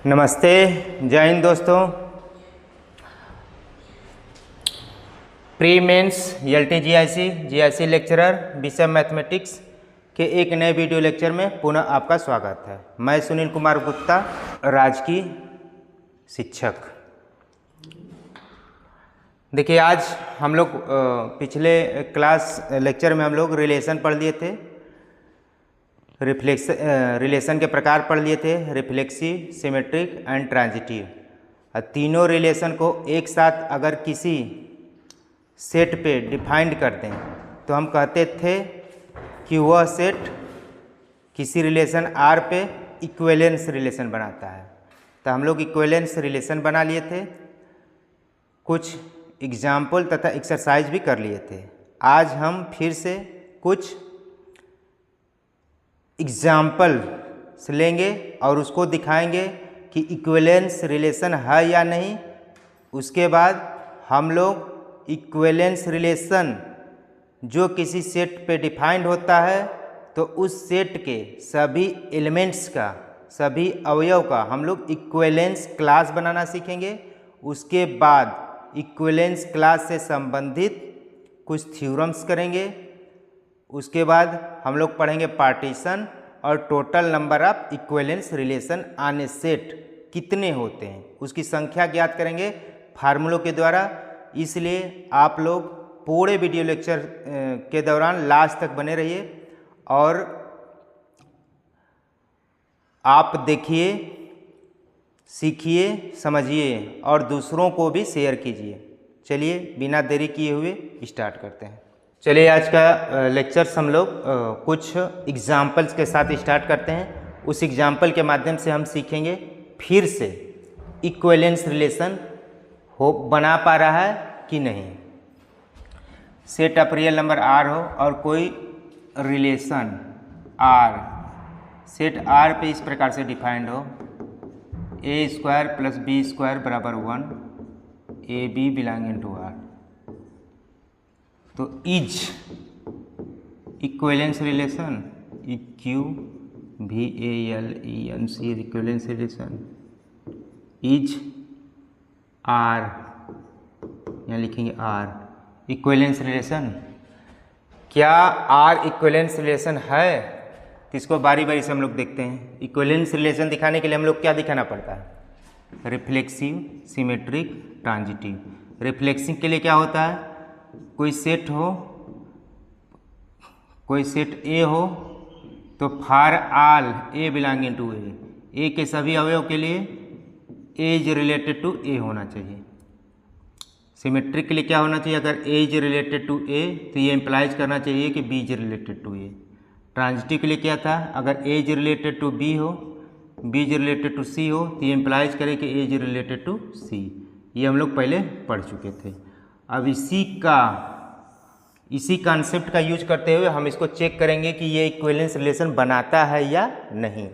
नमस्ते, जय हिंद दोस्तों। Pre mains LT GIC lecturer विषय मैथमेटिक्स के एक नए वीडियो लेक्चर में पुनः आपका स्वागत है। मैं सुनील कुमार गुप्ता, राजकीय शिक्षक। देखिए, आज हम लोग पिछले क्लास लेक्चर में हम लोग रिलेशन पढ़ लिए थे, रिलेशन के प्रकार पढ़ लिए थे, रिफ्लेक्सिव, सिमेट्रिक एंड ट्रांजिटिव। तीनों रिलेशन को एक साथ अगर किसी सेट पे डिफाइंड कर दें तो हम कहते थे कि वह सेट किसी रिलेशन R पे इक्विवेलेंस रिलेशन बनाता है। तो हम लोग इक्विवेलेंस रिलेशन बना लिए थे, कुछ एग्जाम्पल तथा एक्सरसाइज भी कर लिए थे। आज हम फिर से कुछ एग्जाम्पल लेंगे और उसको दिखाएंगे कि इक्विवेलेंस रिलेशन है या नहीं। उसके बाद हम लोग इक्विवेलेंस रिलेशन जो किसी सेट पे डिफाइंड होता है तो उस सेट के सभी एलिमेंट्स का, सभी अवयव का हम लोग इक्विवेलेंस क्लास बनाना सीखेंगे। उसके बाद इक्विवेलेंस क्लास से संबंधित कुछ थ्योरम्स करेंगे। उसके बाद हम लोग पढ़ेंगे पार्टीशन और total number of equivalence relation on A set कितने होते हैं, उसकी संख्या ज्ञात करेंगे फार्मूलों के द्वारा। इसलिए आप लोग पूरे वीडियो लेक्चर के दौरान लास्ट तक बने रहिए और आप देखिए, सीखिए, समझिए और दूसरों को भी शेयर कीजिए। चलिए बिना देरी किए हुए स्टार्ट करते हैं। चलिए, आज का लेक्चर्स हम लोग कुछ एग्जाम्पल्स के साथ स्टार्ट करते हैं। उस एग्जाम्पल के माध्यम से हम सीखेंगे फिर से इक्विवेलेंस रिलेशन बना पा रहा है कि नहीं। Set of real number R हो और कोई रिलेशन R सेट R पे इस प्रकार से डिफाइंड हो, a² + b² = 1, AB belonging to R। तो is equivalence relation EQVALENC equivalence relation is R, यहाँ लिखेंगे R इक्विवेलेंस रिलेशन। क्या R इक्विवेलेंस रिलेशन है? तो इसको बारी बारी से हम लोग देखते हैं। इक्विवेलेंस रिलेशन दिखाने के लिए हम लोग क्या दिखाना पड़ता है? Reflexive, symmetric, transitive. रिफ्लेक्सिव के लिए क्या होता है? कोई सेट हो, कोई सेट A हो तो for all A belonging to A के सभी अवयव के लिए A is related to A होना चाहिए। सिमेट्रिक के लिए क्या होना चाहिए? अगर A is related to A तो ये इम्प्लाइज करना चाहिए कि B is related to A। Transitive के लिए क्या था? अगर A is related to B हो, B is related to C हो तो ये इम्प्लाइज करे कि A is related to C। ये हम लोग पहले पढ़ चुके थे। अब इसी कॉन्सेप्ट का यूज करते हुए हम इसको चेक करेंगे कि ये इक्विवेलेंस रिलेशन बनाता है या नहीं।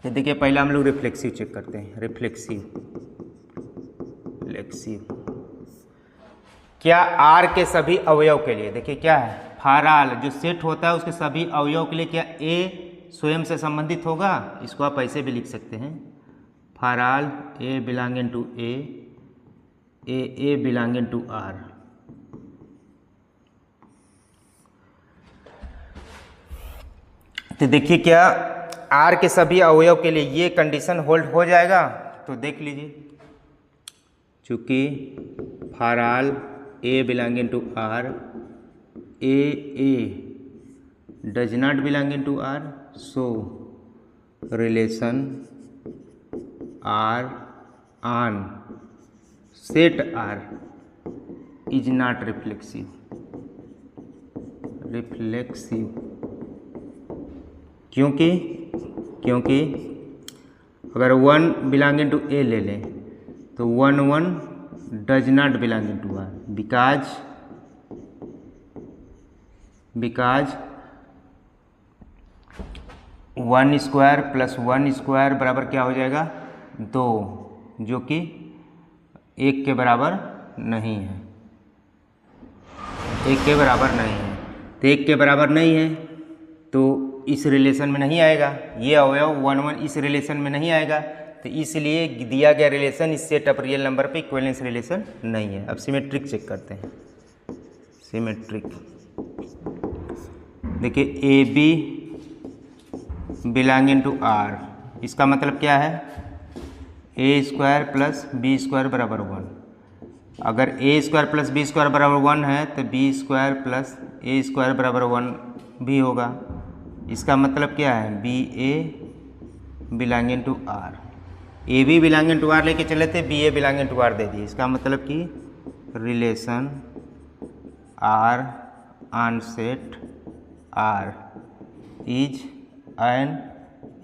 तो देखिए, पहला हम लोग रिफ्लेक्सिव चेक करते हैं। रिफ्लेक्सिव क्या R के सभी अवयव के लिए, देखिए क्या है, फॉर ऑल जो सेट होता है उसके सभी अवयव के लिए क्या A स्वयं से संबंधित होगा? इसको आप ऐसे भी लिख सकते हैं, for all A belonging to A belonging to R। तो देखिए, क्या R के सभी अवयव के लिए ये कंडीशन होल्ड हो जाएगा? तो देख लीजिए, चूंकि for all A belonging to R, A does not belonging to R, so relation R on set R is not reflexive. क्योंकि अगर 1 बिलोंगिंग टू A ले लें तो 1 does not belonging to R, because 1² + 1² बराबर क्या हो जाएगा? 2, जो कि 1 के बराबर नहीं है। 1 के बराबर नहीं है तो 1 के बराबर नहीं है तो इस रिलेशन में नहीं आएगा, ये अवयव 1 1 इस रिलेशन में नहीं आएगा, तो इसलिए दिया गया रिलेशन इस सेट ऑफ रियल नंबर पे इक्विवेलेंस रिलेशन नहीं है। अब सिमेट्रिक चेक करते हैं। सिमेट्रिक देखिए, A B belonging to R, इसका मतलब क्या है, A square plus B square बराबर 1। अगर A square plus B square बराबर 1 है तो B square plus A square बराबर 1 भी होगा। इसका मतलब क्या है, B A belonging to R. A B belonging to R लेके चले थे, B A belonging to R दे दिए। इसका मतलब कि relation R on set R is an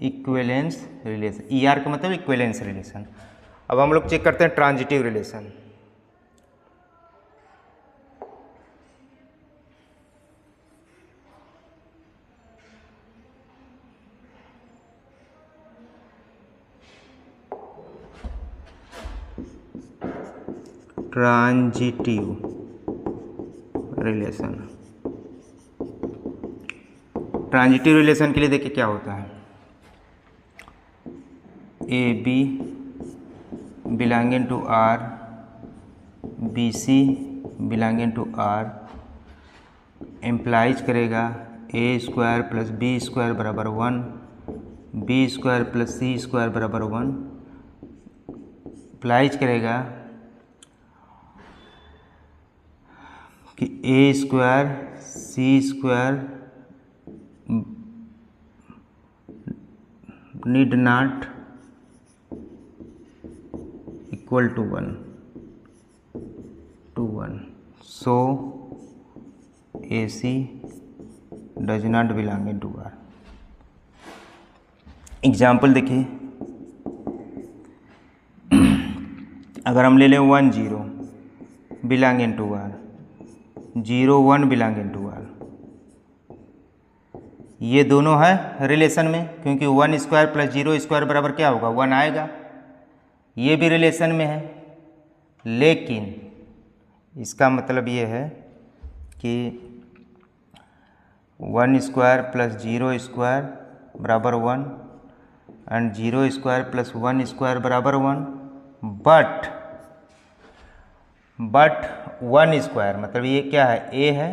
equivalence relation. E R का मतलब इक्विवेलेंस रिलेशन। अब हम लोग चेक करते हैं transitive relation. Transitive relation, transitive relation के लिए देखिए क्या होता है, A B belonging to R, B C belonging to R implies करेगा A square plus B square बराबर 1, B square plus C square बराबर 1, इम्प्लाइज करेगा कि A square C square need not equal to 1 so A C does not belonging to R. Example देखिए, अगर हम ले लें 1 0 belonging to R, 0 1 belonging to R, ये दोनों है रिलेशन में, क्योंकि 1 स्क्वायर प्लस 0 स्क्वायर बराबर क्या होगा, 1 आएगा। ये भी रिलेशन में है, लेकिन इसका मतलब ये है कि 1 स्क्वायर प्लस 0 स्क्वायर बराबर 1 एंड 0 स्क्वायर प्लस 1 स्क्वायर बराबर 1, बट 1 स्क्वायर मतलब ये क्या है, ए है,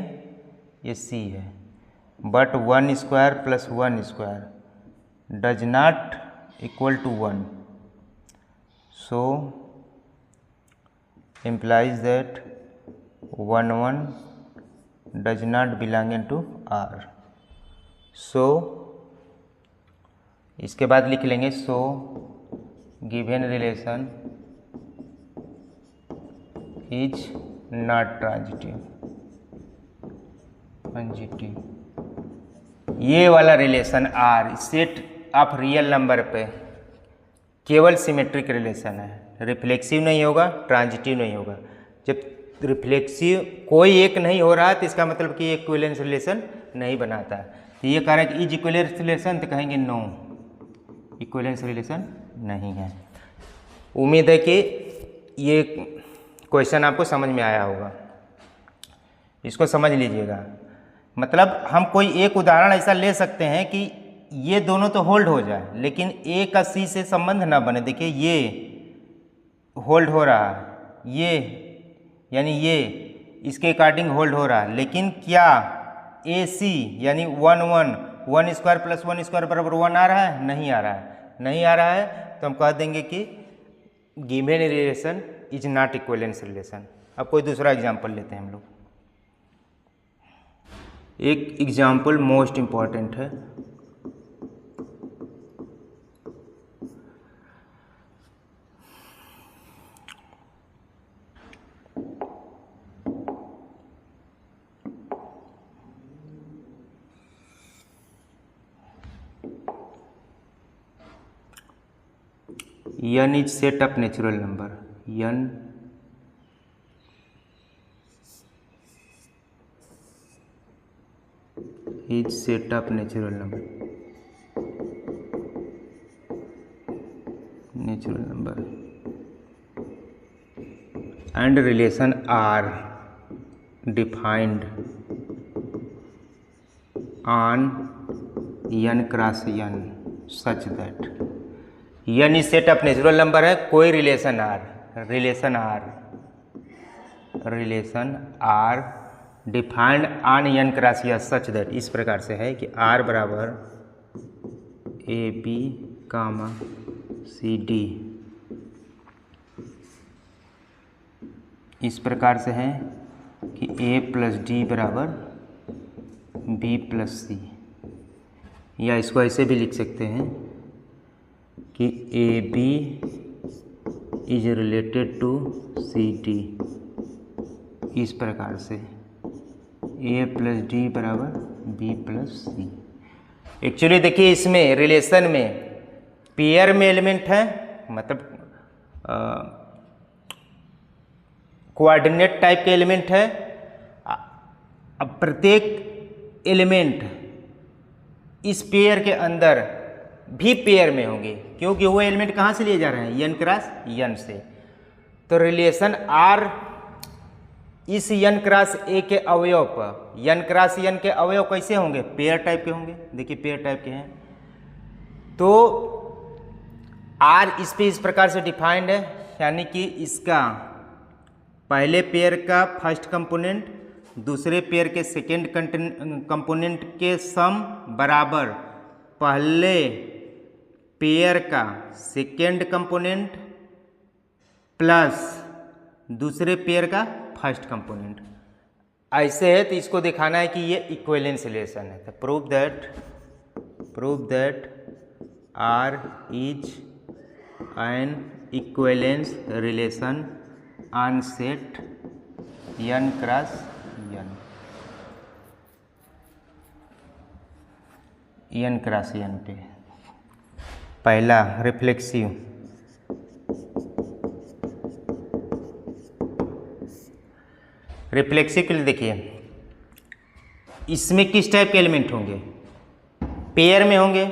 ये सी है, but 1 square plus 1 square does not equal to 1, so implies that 1 1 does not belong to R। So इसके बाद लिख लेंगे, so given relation is not transitive. ये वाला relation R set of real number पे केवल सिमेट्रिक रिलेशन है, reflexive नहीं होगा, ट्रांजिटिव नहीं होगा। जब रिफ्लेक्सिव कोई एक नहीं हो रहा है तो इसका मतलब कि इक्विवेलेंस रिलेशन नहीं बनाता है। तो ये कह रहा है कि इज इक्विवेलेंस रिलेशन, तो कहेंगे नो, इक्विवेलेंस रिलेशन नहीं है। उम्मीद है कि ये क्वेश्चन आपको समझ में आया होगा, इसको समझ लीजिएगा। मतलब हम कोई एक उदाहरण ऐसा ले सकते हैं कि ये दोनों तो होल्ड हो जाए, लेकिन ए का सी से संबंध ना बने। देखिए ये होल्ड हो रहा है, ये यानी ये इसके अकॉर्डिंग होल्ड हो रहा है, लेकिन क्या ए सी यानी 1 स्क्वायर प्लस 1 स्क्वायर बराबर 1 आ रहा है, नहीं आ रहा है। नहीं आ रहा है तो हम कह देंगे कि given relation is not equivalence relation. अब कोई दूसरा एग्जाम्पल लेते हैं हम लोग। एक एग्जाम्पल मोस्ट इम्पॉर्टेंट है, n is set of natural number, n is set of natural number and relation are defined on n cross n such that n इस सेट ऑफ नेचुरल नंबर है, कोई relation r defined on n cross n such that, इस प्रकार से है कि r बराबर AB, CD इस प्रकार से है कि A प्लस D बराबर B प्लस C, या इसको ऐसे भी लिख सकते हैं कि AB is related to CD, इस प्रकार से A प्लस D बराबर B प्लस C। एक्चुअली देखिए इसमें रिलेशन में पेयर में एलिमेंट है, मतलब कोऑर्डिनेट टाइप के एलिमेंट है। अब प्रत्येक एलिमेंट इस पेयर के अंदर भी पेयर में होंगे, क्योंकि वो एलिमेंट कहाँ से लिए जा रहे हैं, n क्रॉस n से। तो रिलेशन R इस n क्रॉस a के अवयव पर, n क्रॉस n के अवयव कैसे होंगे, पेयर टाइप के होंगे। देखिए पेयर टाइप के हैं, तो R इस पे इस प्रकार से डिफाइंड है, यानी कि इसका पहले पेयर का फर्स्ट कंपोनेंट दूसरे पेयर के सेकेंड कंपोनेंट के सम बराबर पहले पेयर का सेकेंड कंपोनेंट प्लस दूसरे पेयर का फर्स्ट कंपोनेंट। ऐसे है तो इसको दिखाना है कि ये इक्विवेलेंस रिलेशन है। तो prove that R is an equivalence relation on set n cross n cross n पे। पहला रिफ्लेक्सिव, रिफ्लेक्सिव के लिए देखिए इसमें किस टाइप के एलिमेंट होंगे, पेयर में होंगे।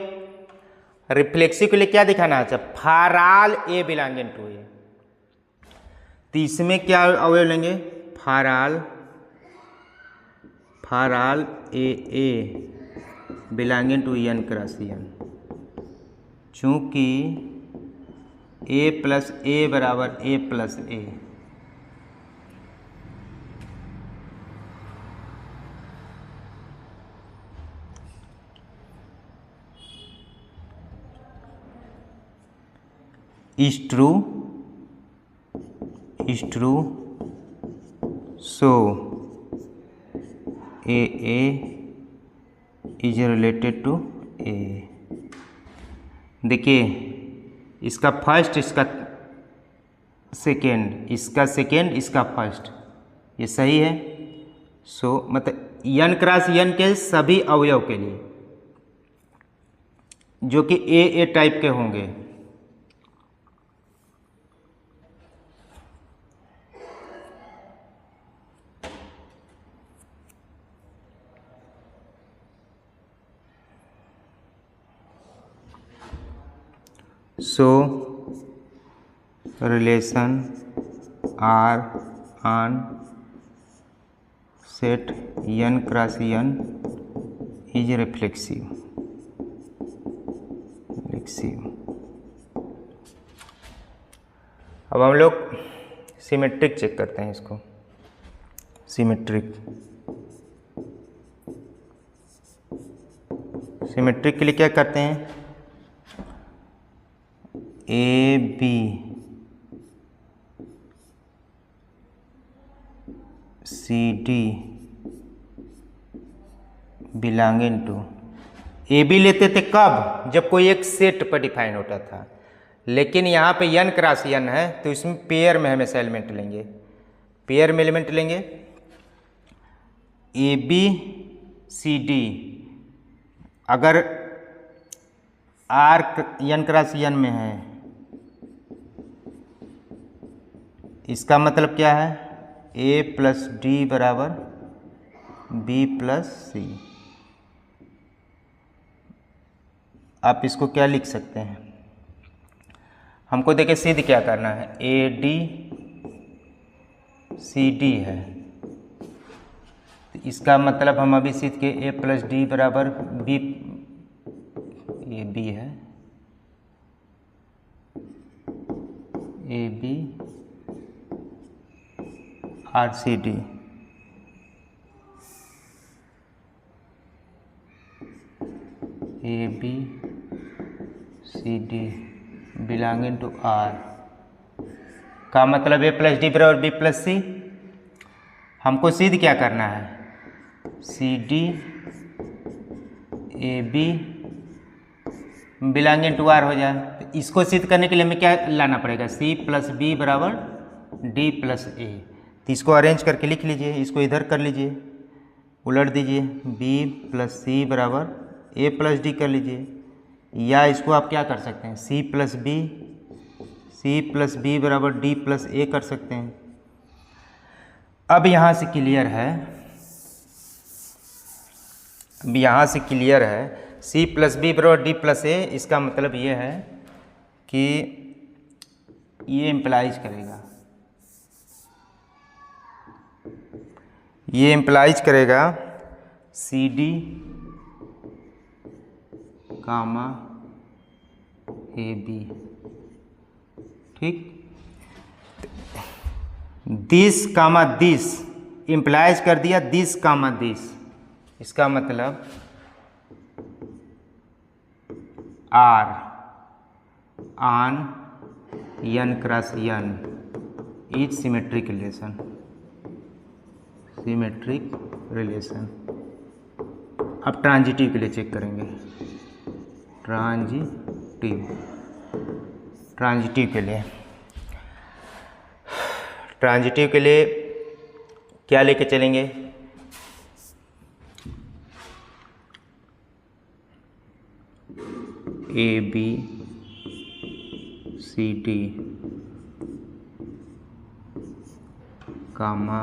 रिफ्लेक्सिव के लिए क्या दिखाना है, for all A belonging to A, तो इसमें क्या अवयव लेंगे, for all A belonging to n cross n, चूंकि A प्लस A बराबर A plus A, is true so AA is related to A। देखिए इसका फर्स्ट, इसका सेकेंड, इसका सेकेंड, इसका फर्स्ट, ये सही है। सो मतलब n क्रॉस n के सभी अवयव के लिए जो कि A टाइप के होंगे, so relation R on set n cross n is reflexive। अब हम लोग सिमेट्रिक चेक करते हैं इसको। सिमेट्रिक के लिए क्या करते हैं, AB CD belonging to, AB लेते थे कब, जब कोई एक सेट पर डिफाइन होता था, लेकिन यहाँ पे n क्रॉस n है तो इसमें पेयर में हमेशा एलिमेंट लेंगे, पेयर में एलिमेंट लेंगे। AB CD अगर R n क्रॉस n में है, इसका मतलब क्या है, A प्लस D बराबर B प्लस C। आप इसको क्या लिख सकते हैं, हमको देखिए सिद्ध क्या करना है, AD CD है, तो इसका मतलब हम अभी सिद्ध के A प्लस D बराबर B AB और CD। AB CD belonging to R का मतलब A प्लस डी बराबर B प्लस C। हमको सिद्ध क्या करना है, CD AB belonging to R हो जाए। तो इसको सिद्ध करने के लिए हमें क्या लाना पड़ेगा, C प्लस B बराबर D प्लस A। तो इसको अरेंज करके लिख लीजिए, इसको इधर कर लीजिए, उलट दीजिए, B प्लस C बराबर A प्लस D कर लीजिए, या इसको आप क्या कर सकते हैं, C प्लस B बराबर D प्लस A कर सकते हैं। अब यहाँ से क्लियर है, अब यहाँ से क्लियर है C प्लस B बराबर D प्लस A। इसका मतलब ये है कि ये इम्प्लाइज करेगा, ये इम्प्लाइज करेगा CD कामा AB, ठीक। दिस कामा दिस इम्प्लाइज कर दिया, दिस कामा दिस। इसका मतलब R on N cross N is symmetric relation, symmetric relation. अब ट्रांजिटिव के लिए चेक करेंगे, ट्रांजिटिव के लिए क्या लेके चलेंगे, AB CD कामा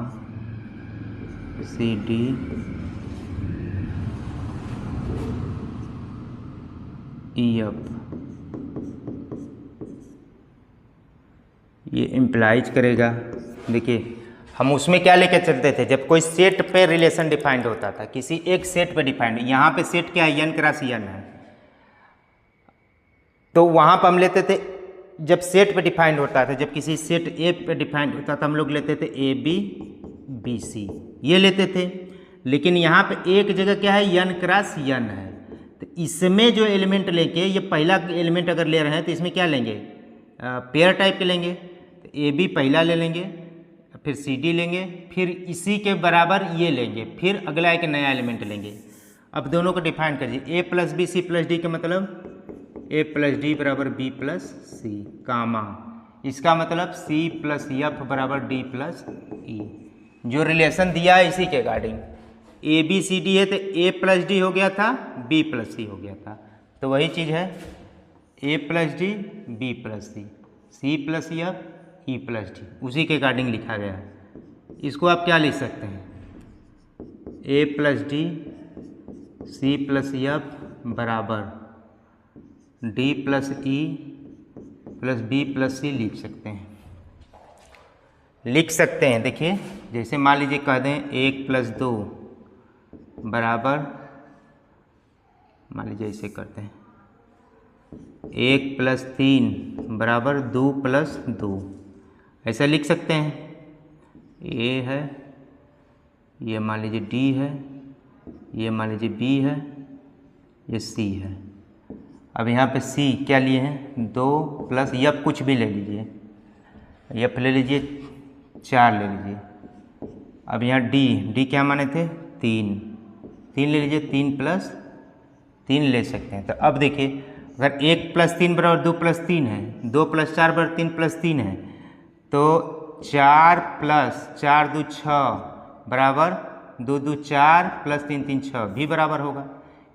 CD EF। ये इम्प्लाइज करेगा। देखिए हम उसमें क्या लेकर चलते थे, जब कोई सेट पे रिलेशन डिफाइंड होता था, किसी एक सेट पे डिफाइंड, यहाँ पे सेट क्या है, N क्रॉस N है, तो वहाँ पर हम लेते थे, जब सेट पे डिफाइंड होता था, जब किसी सेट ए पे डिफाइंड होता था, हम लोग लेते थे AB BC, ये लेते थे। लेकिन यहाँ पे एक जगह क्या है, N क्रॉस N है, तो इसमें जो एलिमेंट लेके, ये पहला एलिमेंट अगर ले रहे हैं तो इसमें क्या लेंगे, पेयर टाइप के लेंगे। तो AB पहला ले लेंगे, फिर CD लेंगे, फिर इसी के बराबर ये लेंगे, फिर अगला एक नया एलिमेंट लेंगे। अब दोनों को डिफाइन करिए, A plus B C plus D का मतलब A प्लस D बराबर B प्लस C कामा, इसका मतलब C प्लस F बराबर D प्लस E। जो रिलेशन दिया है इसी के अकॉर्डिंग ABCD है, तो A प्लस D हो गया था, B प्लस C हो गया था, तो वही चीज़ है A plus D B plus C, C plus F E plus D, उसी के अकॉर्डिंग लिखा गया है। इसको आप क्या लिख सकते हैं, A plus D C plus F बराबर D plus E plus B plus C लिख सकते हैं। देखिए जैसे मान लीजिए कह दें 1 प्लस 2 बराबर, मान लीजिए ऐसे करते हैं, 1 प्लस 3 बराबर 2 प्लस 2, ऐसा लिख सकते हैं। A है, ये मान लीजिए D है, ये मान लीजिए B है, ये C है। अब यहाँ पे C क्या लिए हैं, 2 प्लस F कुछ भी ले लीजिए, F ले लीजिए, 4 ले लीजिए। अब यहाँ D क्या माने थे, 3 ले लीजिए, 3 प्लस 3 ले सकते हैं। तो अब देखिए अगर 1 प्लस 3 बराबर 2 प्लस 3 है, 2 प्लस 4 बराबर 3 प्लस 3 है, तो 4 प्लस 4 2 6 बराबर 2 2 4 प्लस 3 3 6 भी बराबर होगा,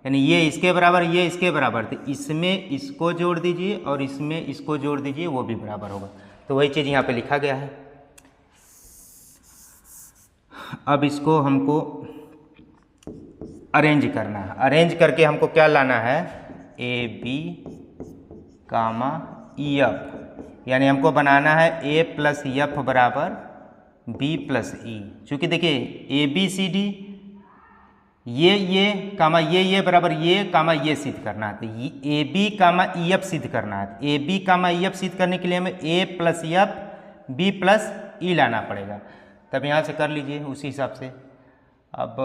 यानी ये इसके बराबर, ये इसके बराबर, तो इसमें इसको जोड़ दीजिए और इसमें इसको जोड़ दीजिए, वो भी बराबर होगा। तो वही चीज़ यहाँ पे लिखा गया है। अब इसको हमको अरेंज करना है, अरेंज करके हमको क्या लाना है, AB कामा EF, यानी हमको बनाना है A प्लस F बराबर B प्लस E। चूँकि देखिए ABCD ये कामा ये बराबर ये कामा ये सिद्ध करना है। तो A B comma E F सिद्ध करना है। A B comma E F सिद्ध करने के लिए हमें ए प्लस एफ बी प्लस ई लाना पड़ेगा। तब यहाँ से कर लीजिए उसी हिसाब से। अब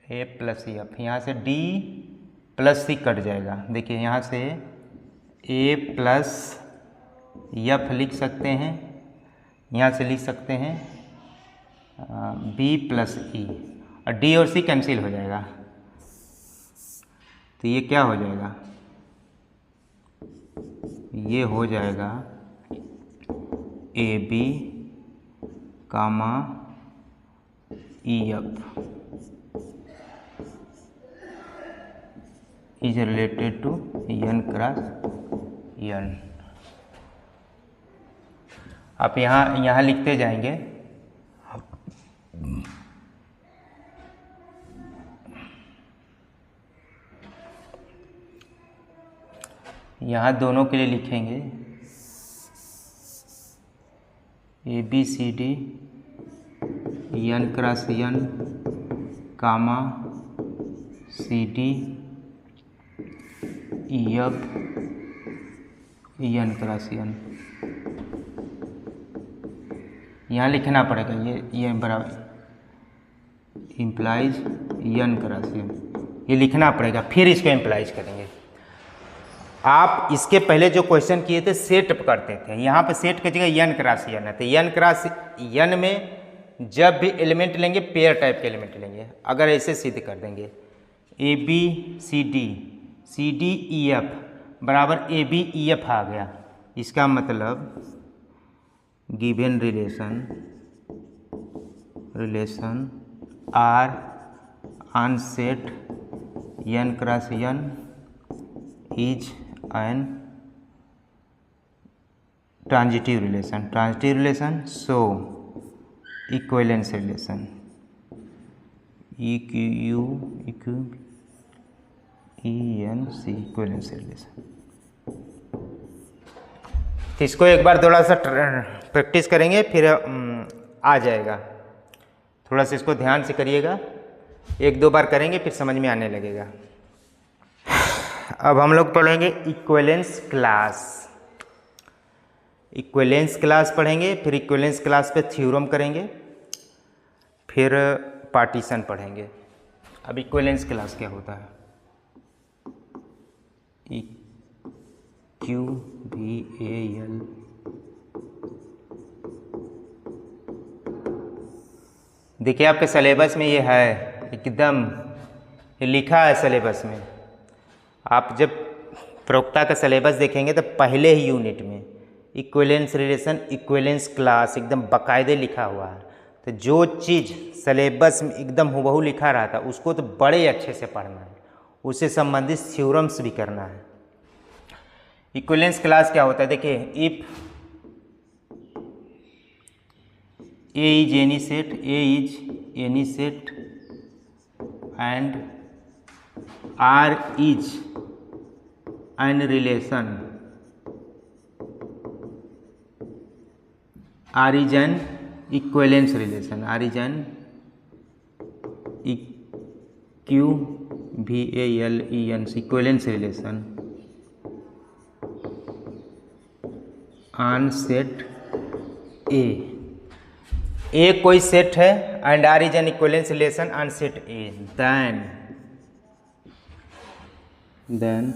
ए प्लस एफ, यहाँ से डी प्लस सी कट जाएगा। देखिए यहाँ से ए प्लस एफ लिख सकते हैं, यहाँ से लिख सकते हैं बी प्लस ई, और डी और सी कैंसिल हो जाएगा। तो ये क्या हो जाएगा, ये हो जाएगा A B comma E F is related to N cross N. आप यहाँ लिखते जाएंगे। यहाँ दोनों के लिए लिखेंगे A B C D N cross N comma C D E F N cross N. यहाँ लिखना पड़ेगा ये बराबर इम्प्लाइज एन क्रॉस एन, ये लिखना पड़ेगा, फिर इसको इम्प्लाइज करेंगे। आप इसके पहले जो क्वेश्चन किए थे सेट करते थे, यहाँ पे सेट की जगह एन क्रॉस एन है। तो एन क्रॉस एन में जब भी एलिमेंट लेंगे पेयर टाइप के एलिमेंट लेंगे। अगर ऐसे सिद्ध कर देंगे A B C D E F बराबर ए बी ई एफ आ गया, इसका मतलब given relation R on set N cross N is an transitive relation, so equivalence relation EQENC equivalence relation. तो इसको एक बार थोड़ा सा प्रैक्टिस करेंगे, फिर आ जाएगा। थोड़ा सा इसको ध्यान से करिएगा, एक दो बार करेंगे फिर समझ में आने लगेगा। अब हम लोग पढ़ेंगे इक्विवेलेंस क्लास पढ़ेंगे, फिर इक्विवेलेंस क्लास पे थ्योरम करेंगे, फिर पार्टीशन पढ़ेंगे। अब इक्विवेलेंस क्लास क्या होता है, QVAL देखिए आपके सिलेबस में ये है, एकदम ये लिखा है सिलेबस में। आप जब प्रोक्ता का सिलेबस देखेंगे तो पहले ही यूनिट में इक्विवेलेंस रिलेशन इक्विवेलेंस क्लास एकदम बाकायदे लिखा हुआ है। तो जो चीज़ सिलेबस में एकदम हुबहू लिखा रहा था उसको तो बड़े अच्छे से पढ़ना है, उससे संबंधित थ्योरम्स भी करना है। इक्विवेलेंस क्लास क्या होता है, देखिए if A is any set and R is an relation, R is an equivalence relation, R is an EQVALENS equivalence relation on set A कोई सेट है and R is an equivalence relation on set A, then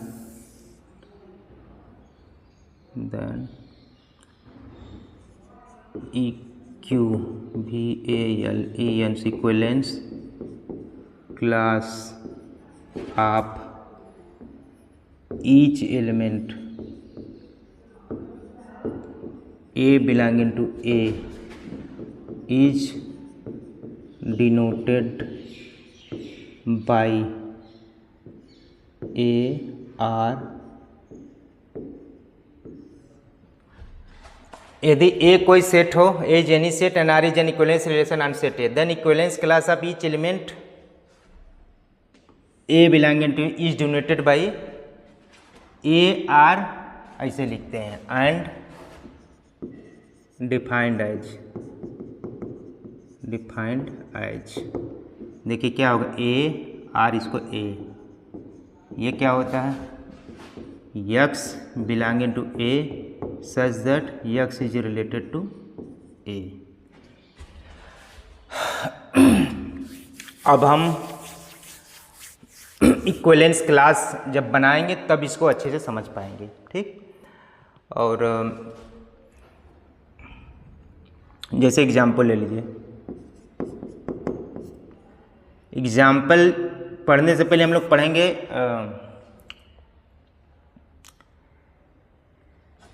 EQVALENS equivalence class of each element A belonging to A is denoted by AR। यदि A कोई set हो, A is any set and R is an equivalence relation on set A, then equivalence class of each element A belonging to is denoted by AR, ऐसे लिखते हैं, and defined as देखिए क्या होगा, A R, इसको ए, ये क्या होता है, x belonging to A such that x is related to A. अब हम इक्विवेलेंस क्लास जब बनाएंगे तब इसको अच्छे से समझ पाएंगे, ठीक। और जैसे एग्जाम्पल ले लीजिए, एग्जाम्पल पढ़ने से पहले हम लोग पढ़ेंगे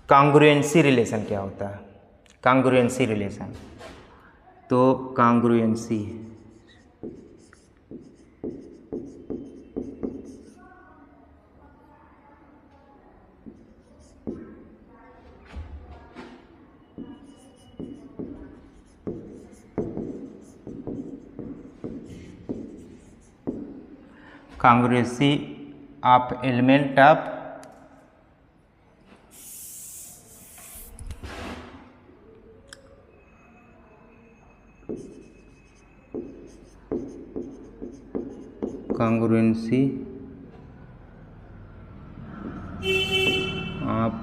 कांग्रुएंसी रिलेशन क्या होता है। कांग्रुएंसी रिलेशन, तो कांग्रुएंसी congruency of element of congruency of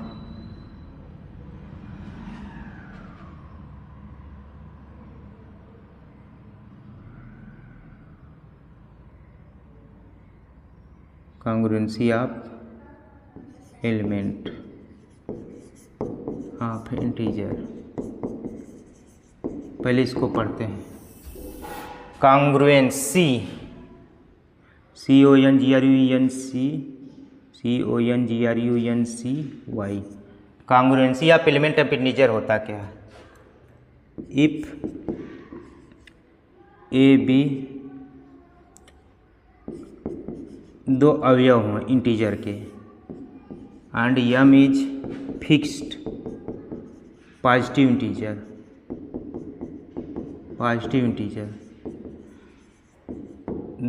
congruency of element of integer। पहले इसको पढ़ते हैं, congruency, CONGRUENCY, congruency of element of integer होता क्या है, इफ ए बी दो अवयव हों इंटीजर के and m is fixed positive integer,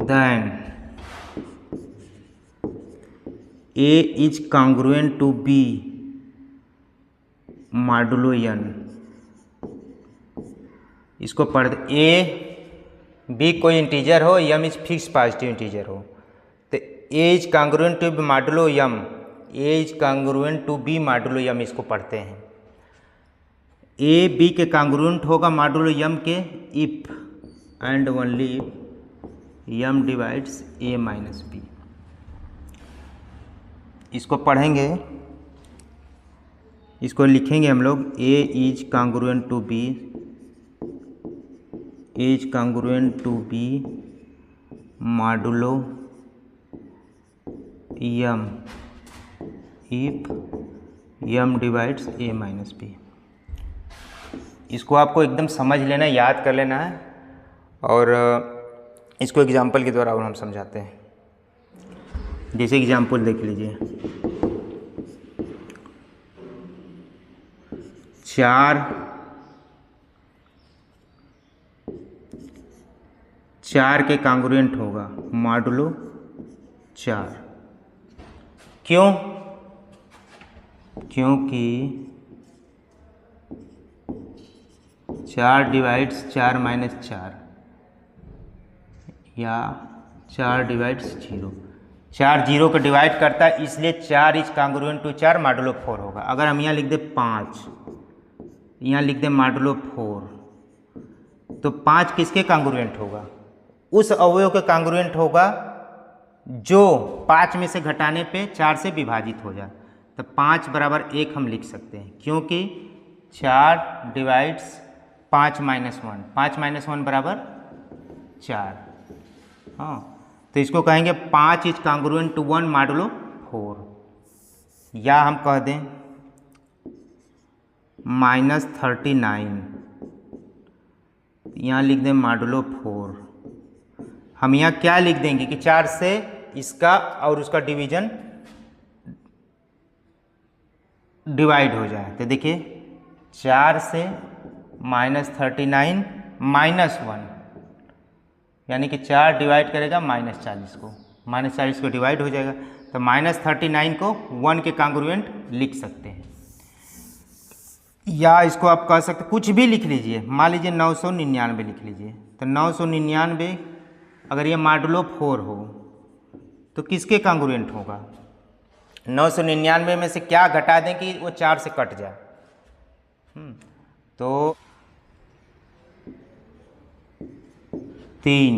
then A is congruent to B modulo n। इसको पढ़, ए बी कोई इंटीजर हो, m is fix positive integer हो, तो A is congruent to B modulo m, A is congruent to B modulo m, इसको पढ़ते हैं। A B के कॉन्ग्रुएंट होगा मॉडुलो यम के if and only if m divides A minus B. इसको पढ़ेंगे, इसको लिखेंगे हम लोग, A is congruent to B, A is congruent to B modulo m if m divides A minus B. इसको आपको एकदम समझ लेना है, याद कर लेना है, और इसको एग्जाम्पल के द्वारा और हम समझाते हैं। जैसे एग्जाम्पल देख लीजिए, 4 के कॉन्ग्रुएंट होगा मॉडुलो 4, क्यों? क्योंकि 4 डिवाइड्स 4 माइनस 4 या 4 डिवाइड्स 0, 4 0 को डिवाइड करता है, इसलिए 4 इज कॉन्ग्रुएंट टू 4 मॉडुलो 4 होगा। अगर हम यहाँ लिख दे 5, यहाँ लिख दे मॉडुलो 4, तो 5 किसके कॉन्ग्रुएंट होगा? उस अवयव के कॉन्ग्रुएंट होगा जो 5 में से घटाने पे 4 से विभाजित हो जाए। तो 5 बराबर 1 हम लिख सकते हैं, क्योंकि 4 डिवाइड्स 5 माइनस 1, 5 माइनस 1 बराबर 4। हाँ, तो इसको कहेंगे 5 इज कॉन्ग्रुएंट टू 1 मॉडुलो 4, या हम कह दें -39, यहाँ लिख दें मॉडुलो 4। हम यहाँ क्या लिख देंगे कि 4 से इसका और उसका डिवीजन डिवाइड हो जाए। तो देखिए 4 से -39 -1, यानी कि 4 डिवाइड करेगा -40 को, -40 को डिवाइड हो जाएगा, तो -39 को 1 के कॉन्ग्रुएंट लिख सकते हैं। या इसको आप कह सकते कुछ भी लिख लीजिए, मान लीजिए 999 लिख लीजिए। तो 999 अगर ये मॉडुलो 4 हो तो किसके कांग्रुएंट होगा? 999 में से क्या घटा दें कि वो 4 से कट जाए? तो 3।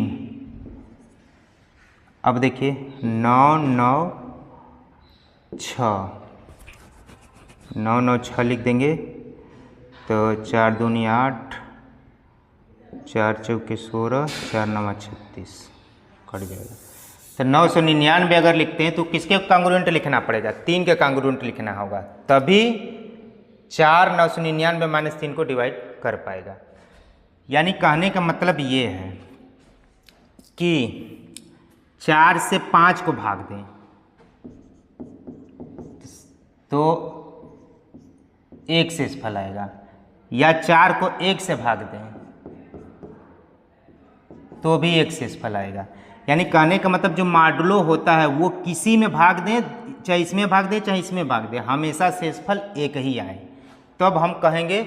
अब देखिए 9 9 6, 9 9 6 लिख देंगे तो 4 दूनी 8, 4 चौके 16, 4 9 36 कट जाएगा। तो 999 अगर लिखते हैं तो किसके कांग्रुएंट लिखना पड़ेगा? 3 के कांग्रुएंट लिखना होगा, तभी 4 999 माइनस 3 को डिवाइड कर पाएगा। यानी कहने का मतलब ये है कि 4 से 5 को भाग दें तो 1 शेषफल आएगा, या 4 को 1 से भाग दें तो भी 1 शेषफल आएगा। यानी कहने का मतलब जो मॉडुलो होता है वो किसी में भाग दें, चाहे इसमें भाग दें चाहे इसमें भाग दें, हमेशा शेषफल एक ही आए। तब हम कहेंगे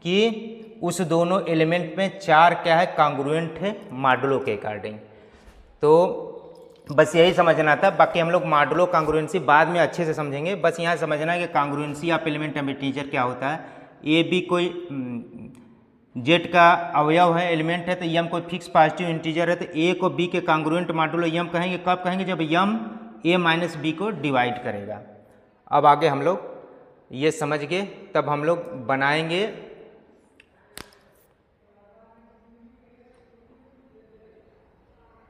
कि उस दोनों एलिमेंट में 4 क्या है? कांग्रुएंट है मॉडुलो के अकॉर्डिंग। तो बस यही समझना था, बाकी हम लोग मॉडुलो कांग्रुएंसी बाद में अच्छे से समझेंगे। बस यहाँ समझना है कि कांग्रुएंसी ऑफ एलिमेंट ऑफ इंटीजर क्या होता है। ए बी कोई जेड का अवयव है, एलिमेंट है, तो यम कोई फिक्स पॉजिटिव इंटीजर है, तो ए को बी के कांग्रुएंट मॉडुलो यम कहेंगे। कब कहेंगे? जब यम ए माइनस बी को डिवाइड करेगा। अब आगे हम लोग ये समझ गए, तब हम लोग बनाएंगे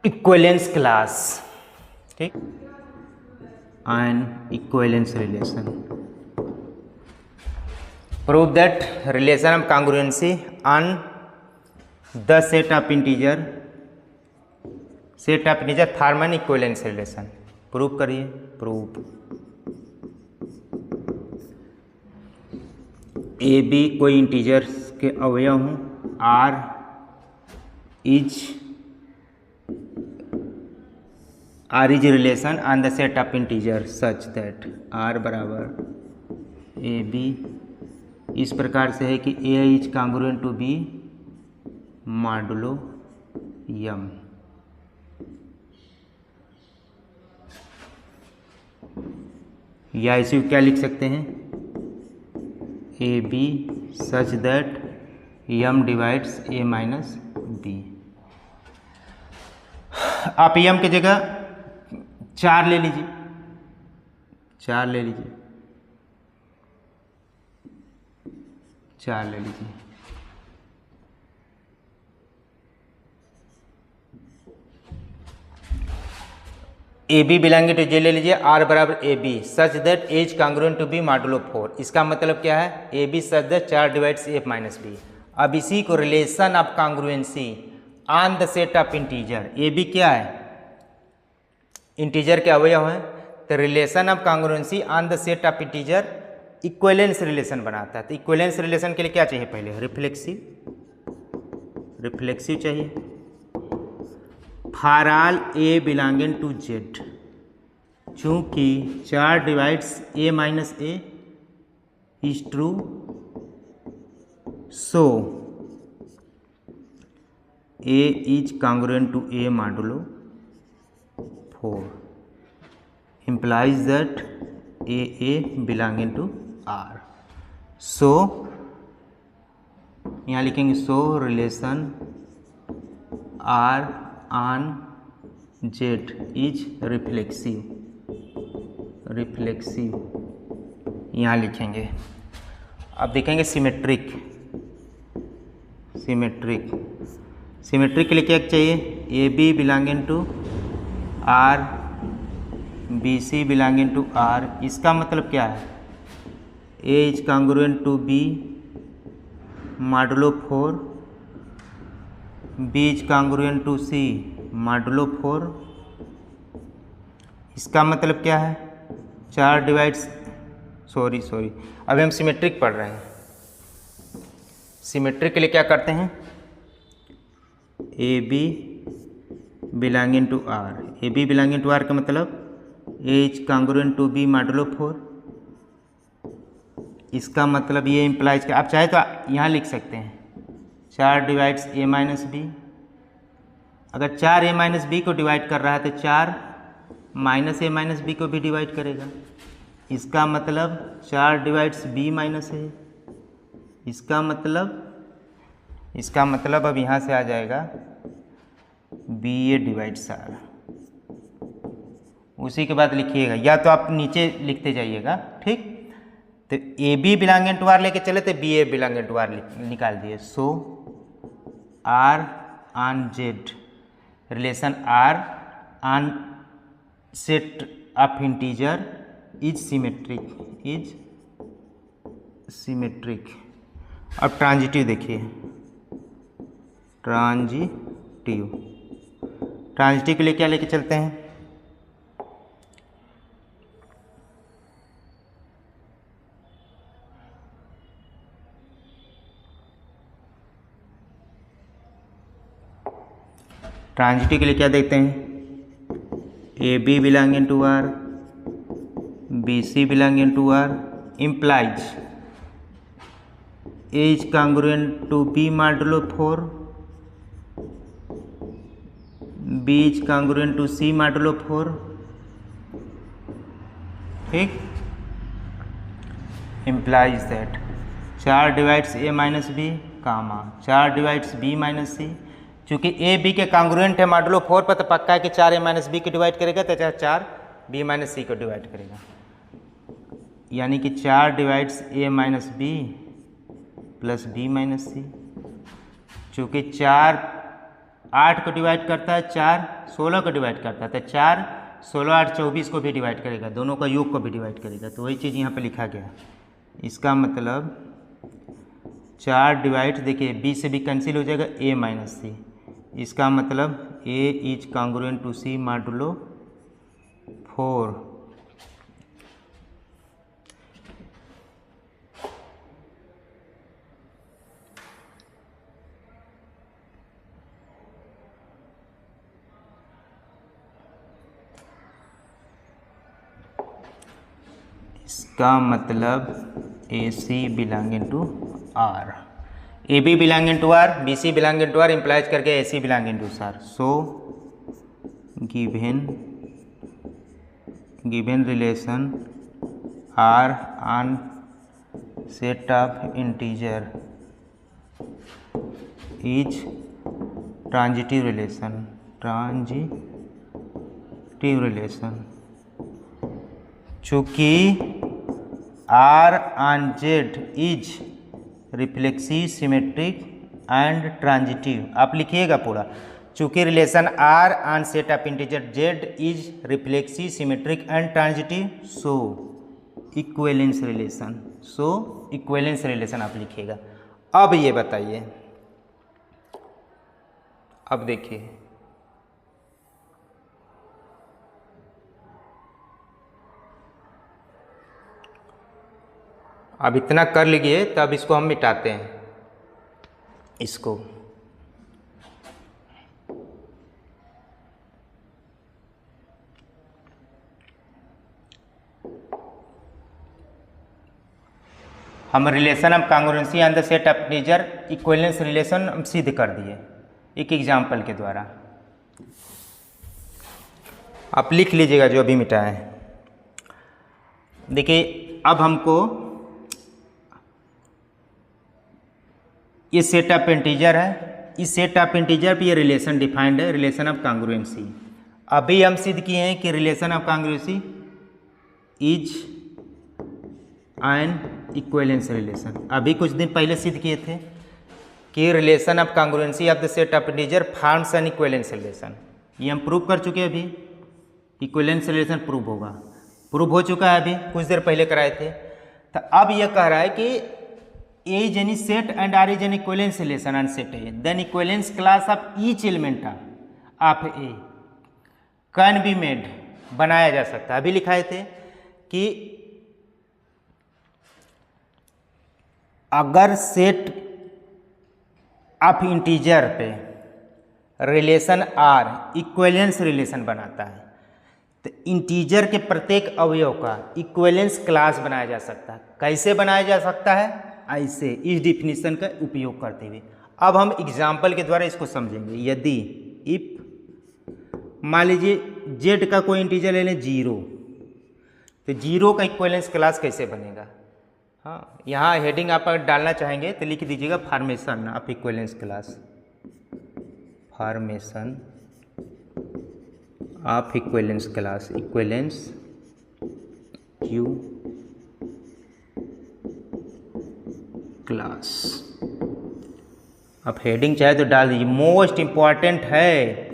इक्विवेलेंस क्लास, ठीक, and equivalence relation. Prove that relation of congruency on the set of integer form an equivalence relation. Prove करिए। प्रूव ए बी कोई इंटीजर के अवयव हूँ, R is relation on the set of integer such that R बराबर A B इस प्रकार से है कि A is congruent to B modulo m. या इसे क्या लिख सकते हैं? A B such that Yama divides A minus B. आप यम की जगह 4 ले लीजिए, 4 ले लीजिए, 4 ले लीजिए। A B belonging to Z ले लीजिए, आर बराबर A B such that as congruent to B modulo 4। इसका मतलब क्या है? A B such that 4 divides A minus B. अब इसी को relation of congruency on the set of integer, A B क्या है? इंटीजर के अवयव हैं, तो relation of congruency on the set of integer equivalence relation बनाता है। तो इक्विवेलेंस रिलेशन के लिए क्या चाहिए? पहले रिफ्लेक्सिव चाहिए। For all A belonging to Z, चूंकि 4 divides A minus A is true, so A is congruent to A modulo 4 implies that a belonging to R. So यहाँ लिखेंगे so relation R on Z is reflexive यहाँ लिखेंगे। अब देखेंगे symmetric के लिए क्या चाहिए? A B belonging to R, B C belonging to R. इसका मतलब क्या है? A is congruent to B modulo 4, B is congruent to C modulo 4। इसका मतलब क्या है? 4 डिवाइड्स सॉरी अभी हम सिमेट्रिक पढ़ रहे हैं। सिमेट्रिक के लिए क्या करते हैं? A B belonging to R, A B belonging to R का मतलब A is congruent to B modulo 4। इसका मतलब ये इम्प्लाइज का, आप चाहे तो यहाँ लिख सकते हैं 4 डिवाइड्स ए माइनस बी, अगर 4a माइनस बी को डिवाइड कर रहा है तो 4 माइनस ए माइनस बी को भी डिवाइड करेगा। इसका मतलब 4 डिवाइड्स b माइनस ए। इसका मतलब अब यहाँ से आ जाएगा बी ए डिवाइड्स आर। उसी के बाद लिखिएगा, या तो आप नीचे लिखते जाइएगा, ठीक। तो A B belonging to R लेके चले तो B A belonging to R निकाल दिए। So R on Z relation R on set of integer is symmetric. अब ट्रांजिटिव देखिए, ट्रांजिटिव के लिए क्या लेके चलते हैं, ट्रांजिटिव के लिए क्या देखते हैं, A B belonging to R, B C belonging to R implies A is congruent to B modulo 4, B is congruent to C modulo 4, ठीक। implies that 4 divides A minus B comma 4 divides B minus C. चूँकि A B के congruent है modulo 4 पर, तो पक्का है कि 4 A minus B को डिवाइड करेगा, तो 4 बी माइनस सी को डिवाइड करेगा। यानी कि 4 divides A minus B plus B minus C. चूँकि 4 8 को डिवाइड करता है, 4 16 को डिवाइड करता है, तो 4 16 8 24 को भी डिवाइड करेगा, दोनों का योग को भी डिवाइड करेगा। तो वही चीज़ यहाँ पे लिखा गया। इसका मतलब 4 डिवाइड, देखिए बी से भी कैंसिल हो जाएगा, ए माइनस सी। इसका मतलब A is congruent to C modulo 4। इसका मतलब A C belonging to R, A B belonging to R, B C belonging to R implies करके A C belonging to R. So given relation R on set of integer is transitive relation. चूँकि R on Z is reflexive, symmetric and transitive. आप लिखिएगा पूरा, चूँकि relation R on set of integer Z is reflexive, symmetric and transitive, so equivalence relation आप लिखिएगा। अब ये बताइए, अब देखिए अब इतना कर लीजिए, तो अब इसको हम मिटाते हैं। इसको हम relation of congruency and the set of integer equivalence relation हम सिद्ध कर दिए एक एग्जाम्पल के द्वारा। आप लिख लीजिएगा जो अभी मिटाए हैं। देखिए अब हमको ये सेट ऑफ इंटीजर है, इस सेट ऑफ इंटीजर पे ये रिलेशन डिफाइंड है, रिलेशन ऑफ कांग्रुएंसी। अभी हम सिद्ध किए हैं कि relation of congruency is an equivalence relation. अभी कुछ दिन पहले सिद्ध किए थे कि relation of congruency of the set of integer forms an equivalence relation. ये हम प्रूव कर चुके हैं। अभी इक्विवेलेंस रिलेशन प्रूव हो चुका है, अभी कुछ देर पहले कराए थे। तो अब यह कह रहा है कि A is any set and R is an equivalence relation on set A, then equivalence class of each element of A can be made, बनाया जा सकता है। अभी लिखाए थे कि अगर सेट ऑफ इंटीजर पे रिलेशन R इक्विवेलेंस रिलेशन बनाता है, तो इंटीजर के प्रत्येक अवयव का इक्विवेलेंस क्लास बनाया जा सकता है। कैसे बनाया जा सकता है? ऐसे, इस डिफिनीशन का उपयोग करते हुए। अब हम एग्जाम्पल के द्वारा इसको समझेंगे। यदि इफ मान लीजिए जेड का कोई इंटीजर ले लें 0, तो 0 का इक्विवेलेंस क्लास कैसे बनेगा? हाँ, यहाँ हेडिंग आप अगर डालना चाहेंगे तो लिख दीजिएगा formation of equivalence class, formation of equivalence class, equivalence Q class. अब हेडिंग चाहे तो डाल दीजिए। मोस्ट इम्पॉर्टेंट है,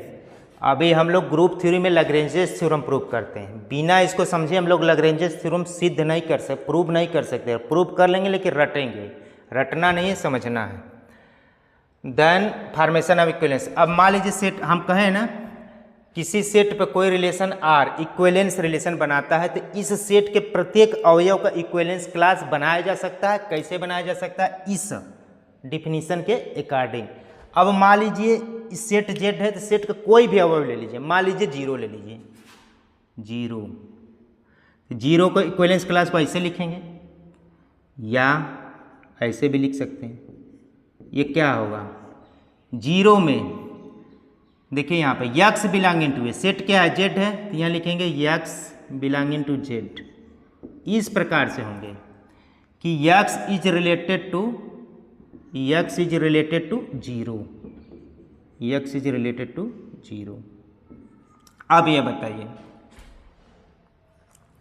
अभी हम लोग ग्रुप थ्योरी में लैग्रेंजेस थ्योरम प्रूव करते हैं। बिना इसको समझे हम लोग लैग्रेंजेस थ्योरम सिद्ध नहीं कर सकते, प्रूव नहीं कर सकते। प्रूव कर लेंगे लेकिन रटेंगे, रटना नहीं है, समझना है। Then formation of equivalence. अब मान लीजिए सेट, हम कहें ना किसी सेट पे कोई रिलेशन आर इक्विवेलेंस रिलेशन बनाता है, तो इस सेट के प्रत्येक अवयव का इक्विवेलेंस क्लास बनाया जा सकता है। कैसे बनाया जा सकता है? इस डिफिनीशन के अकॉर्डिंग। अब मान लीजिए इस सेट जेड है, तो सेट का कोई भी अवयव ले लीजिए, मान लीजिए 0 ले लीजिए, 0 को इक्विवेलेंस क्लास को ऐसे लिखेंगे या ऐसे भी लिख सकते हैं। ये क्या होगा? 0 में देखिए यहाँ पे x belonging to A, set क्या है? जेड है, तो यहाँ लिखेंगे यक्स बिलोंगिंग टू जेड। इस प्रकार से होंगे कि x is related to 0, x is related to 0। अब ये बताइए,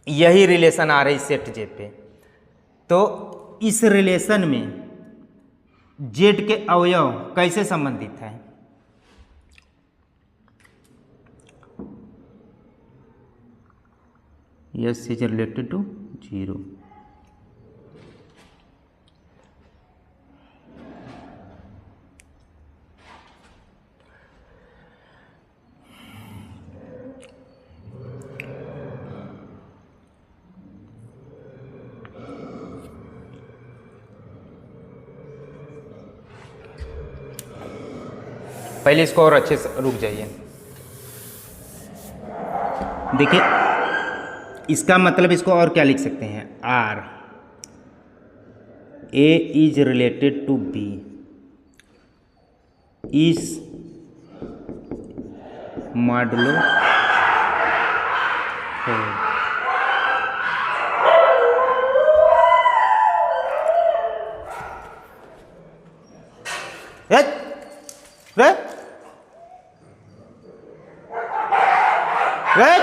यही रिलेशन आ रही सेट जे पे, तो इस रिलेशन में जेड के अवयव कैसे संबंधित है? x is related to 0। पहले इसको और अच्छे से रुक जाइए। देखिए इसका मतलब इसको और क्या लिख सकते हैं? R A is related to B इस modulo 4।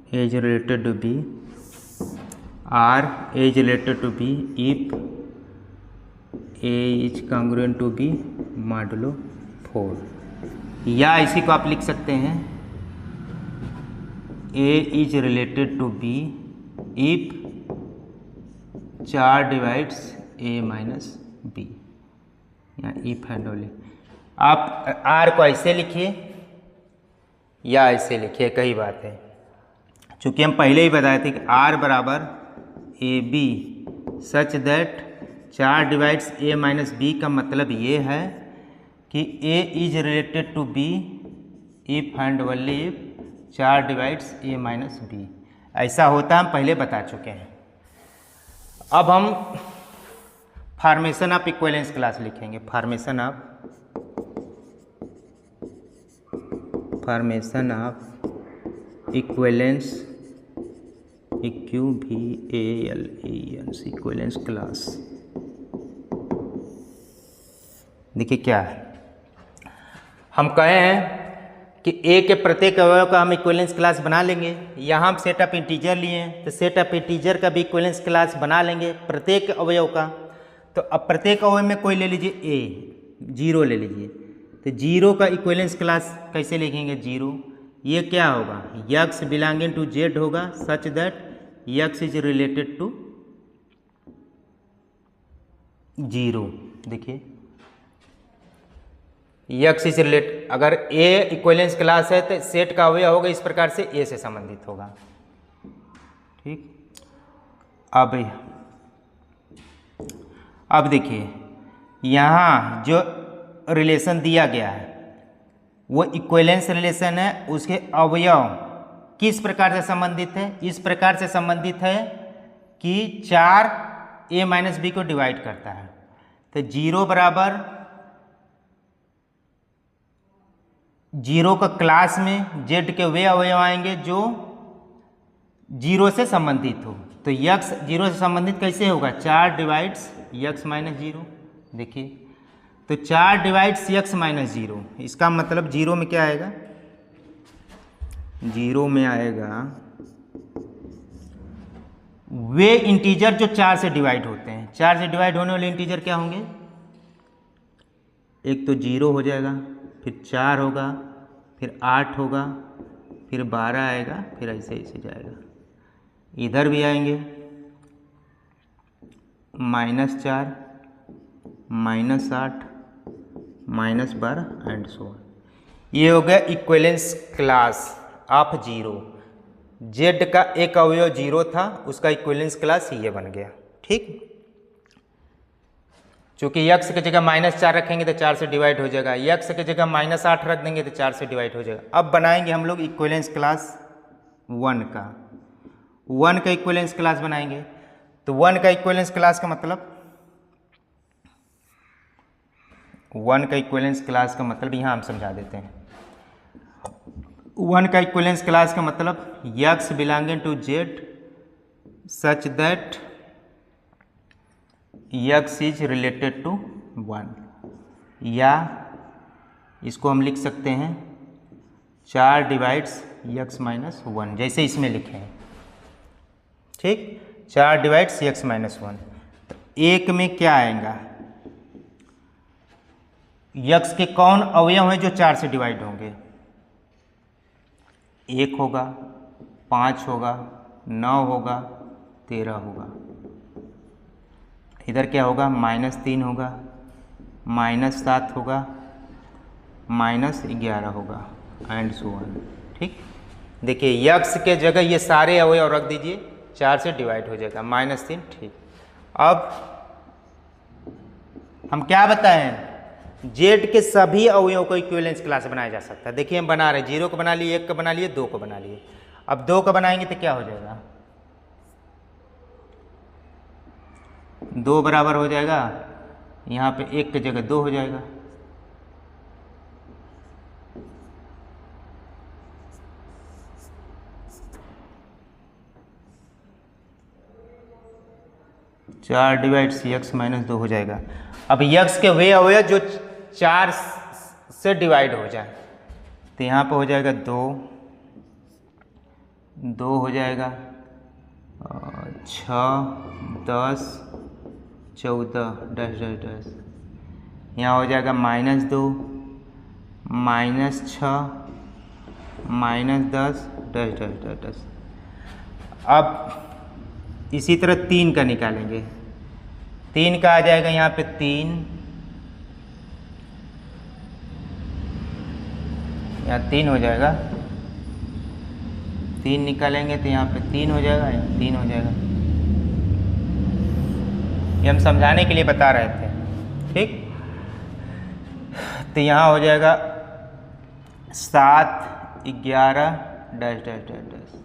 A is related to B, R A is related to B if A is congruent to B modulo 4, या इसी को आप लिख सकते हैं A is related to B if 4 divides A minus B, या if and only। आप R को ऐसे लिखिए या ऐसे लिखिए, कई बात है। चूँकि हम पहले ही बताए थे कि R बराबर A B such that 4 divides A minus B का मतलब ये है कि A is related to B if and only if 4 divides A minus B. ऐसा होता हम पहले बता चुके हैं। अब हम फॉर्मेशन ऑफ इक्विवेलेंस क्लास लिखेंगे। Formation of equivalence equivalence equivalence class. देखिए क्या है, हम कहे हैं कि ए के प्रत्येक अवयव का हम इक्विवेलेंस क्लास बना लेंगे। यहाँ हम सेट ऑफ इंटीजर लिए हैं तो सेट ऑफ इंटीजर का भी इक्विवेलेंस क्लास बना लेंगे प्रत्येक अवयव का। तो अब प्रत्येक अवयव में कोई ले लीजिए ए, 0 ले लीजिए, तो 0 का इक्विवेलेंस क्लास कैसे लिखेंगे? 0 ये क्या होगा? यक्स बिलोंगिंग टू जेड होगा such that x is related to zero. देखिए यक्स इज रिलेट, अगर ए इक्विवेलेंस क्लास है तो सेट का अवयव होगा इस प्रकार से ए से संबंधित होगा। ठीक, अब देखिए यहाँ जो रिलेशन दिया गया है वो इक्विवेलेंस रिलेशन है, उसके अवयव किस प्रकार से संबंधित है? इस प्रकार से संबंधित है कि 4 a माइनस बी को डिवाइड करता है। तो 0 बराबर 0 का क्लास में z के वे अवयव आएंगे जो 0 से संबंधित हो। तो यक्स 0 से संबंधित कैसे होगा? 4 डिवाइड्स यक्स माइनस 0। देखिए तो 4 डिवाइड्स यक्स माइनस 0, इसका मतलब 0 में क्या आएगा? 0 में आएगा वे इंटीजर जो 4 से डिवाइड होते हैं। 4 से डिवाइड होने वाले इंटीजर क्या होंगे? एक तो 0 हो जाएगा, फिर 4 होगा, फिर 8 होगा, फिर 12 आएगा, फिर ऐसे ऐसे जाएगा। इधर भी आएंगे -4, -8, -12 एंड सो ऑन। ये हो गया इक्विवेलेंस क्लास ऑफ 0। जेड का एक अवयव 0 था, उसका इक्विवेलेंस क्लास ये बन गया। ठीक, चूंकि यक्स की जगह -4 रखेंगे तो 4 से डिवाइड हो जाएगा, यक्स की जगह -8 रख देंगे तो 4 से डिवाइड हो जाएगा। अब बनाएंगे हम लोग इक्विवेलेंस क्लास 1 का। 1 का इक्विवेलेंस क्लास बनाएंगे। तो 1 का इक्विवेलेंस क्लास का मतलब 1 का इक्विवेलेंस क्लास का मतलब यहाँ हम समझा देते हैं। 1 का इक्विवेलेंस क्लास का मतलब x belonging to Z such that x is related to 1, या इसको हम लिख सकते हैं 4 डिवाइड्स यक्स माइनस 1, जैसे इसमें लिखे हैं। ठीक, 4 डिवाइड्स यक्स माइनस 1। तो एक में क्या आएगा? यक्स के कौन अवयव हैं जो 4 से डिवाइड होंगे? 1 होगा, 5 होगा, 9 होगा, 13 होगा। इधर क्या होगा? -3 होगा, -7 होगा, -11 होगा एंड सो ऑन। ठीक, देखिए यक्स के जगह ये सारे अवयव रख दीजिए, 4 से डिवाइड हो जाएगा -3। ठीक, अब हम क्या बताएं? जेड के सभी अवयव को इक्विवेलेंस क्लास बनाया जा सकता है। देखिए हम बना रहे हैं, 0 को बना लिए, 1 को बना लिए, 2 को बना लिए। अब 2 को बनाएंगे तो क्या हो जाएगा? 2 बराबर हो जाएगा, यहाँ पे 1 की जगह 2 हो जाएगा। चार डिवाइड्स यक्स माइनस 2 हो जाएगा। अब यक्स के वे अवयव जो 4 से डिवाइड हो जाए, तो यहाँ पे हो जाएगा 2 हो जाएगा, 6, 10, 14 डैश डैश डैश। यहाँ हो जाएगा -2, -6, -10 डैश डैश डैश डैश। अब इसी तरह 3 का निकालेंगे। 3 का आ जाएगा यहाँ पे 3, यहाँ 3 हो जाएगा। 3 निकालेंगे तो यहाँ पे 3 हो जाएगा, यहाँ 3 हो जाएगा। ये हम समझाने के लिए बता रहे थे। ठीक, तो यहाँ हो जाएगा 7, 11 डैश डैश डैश डैश।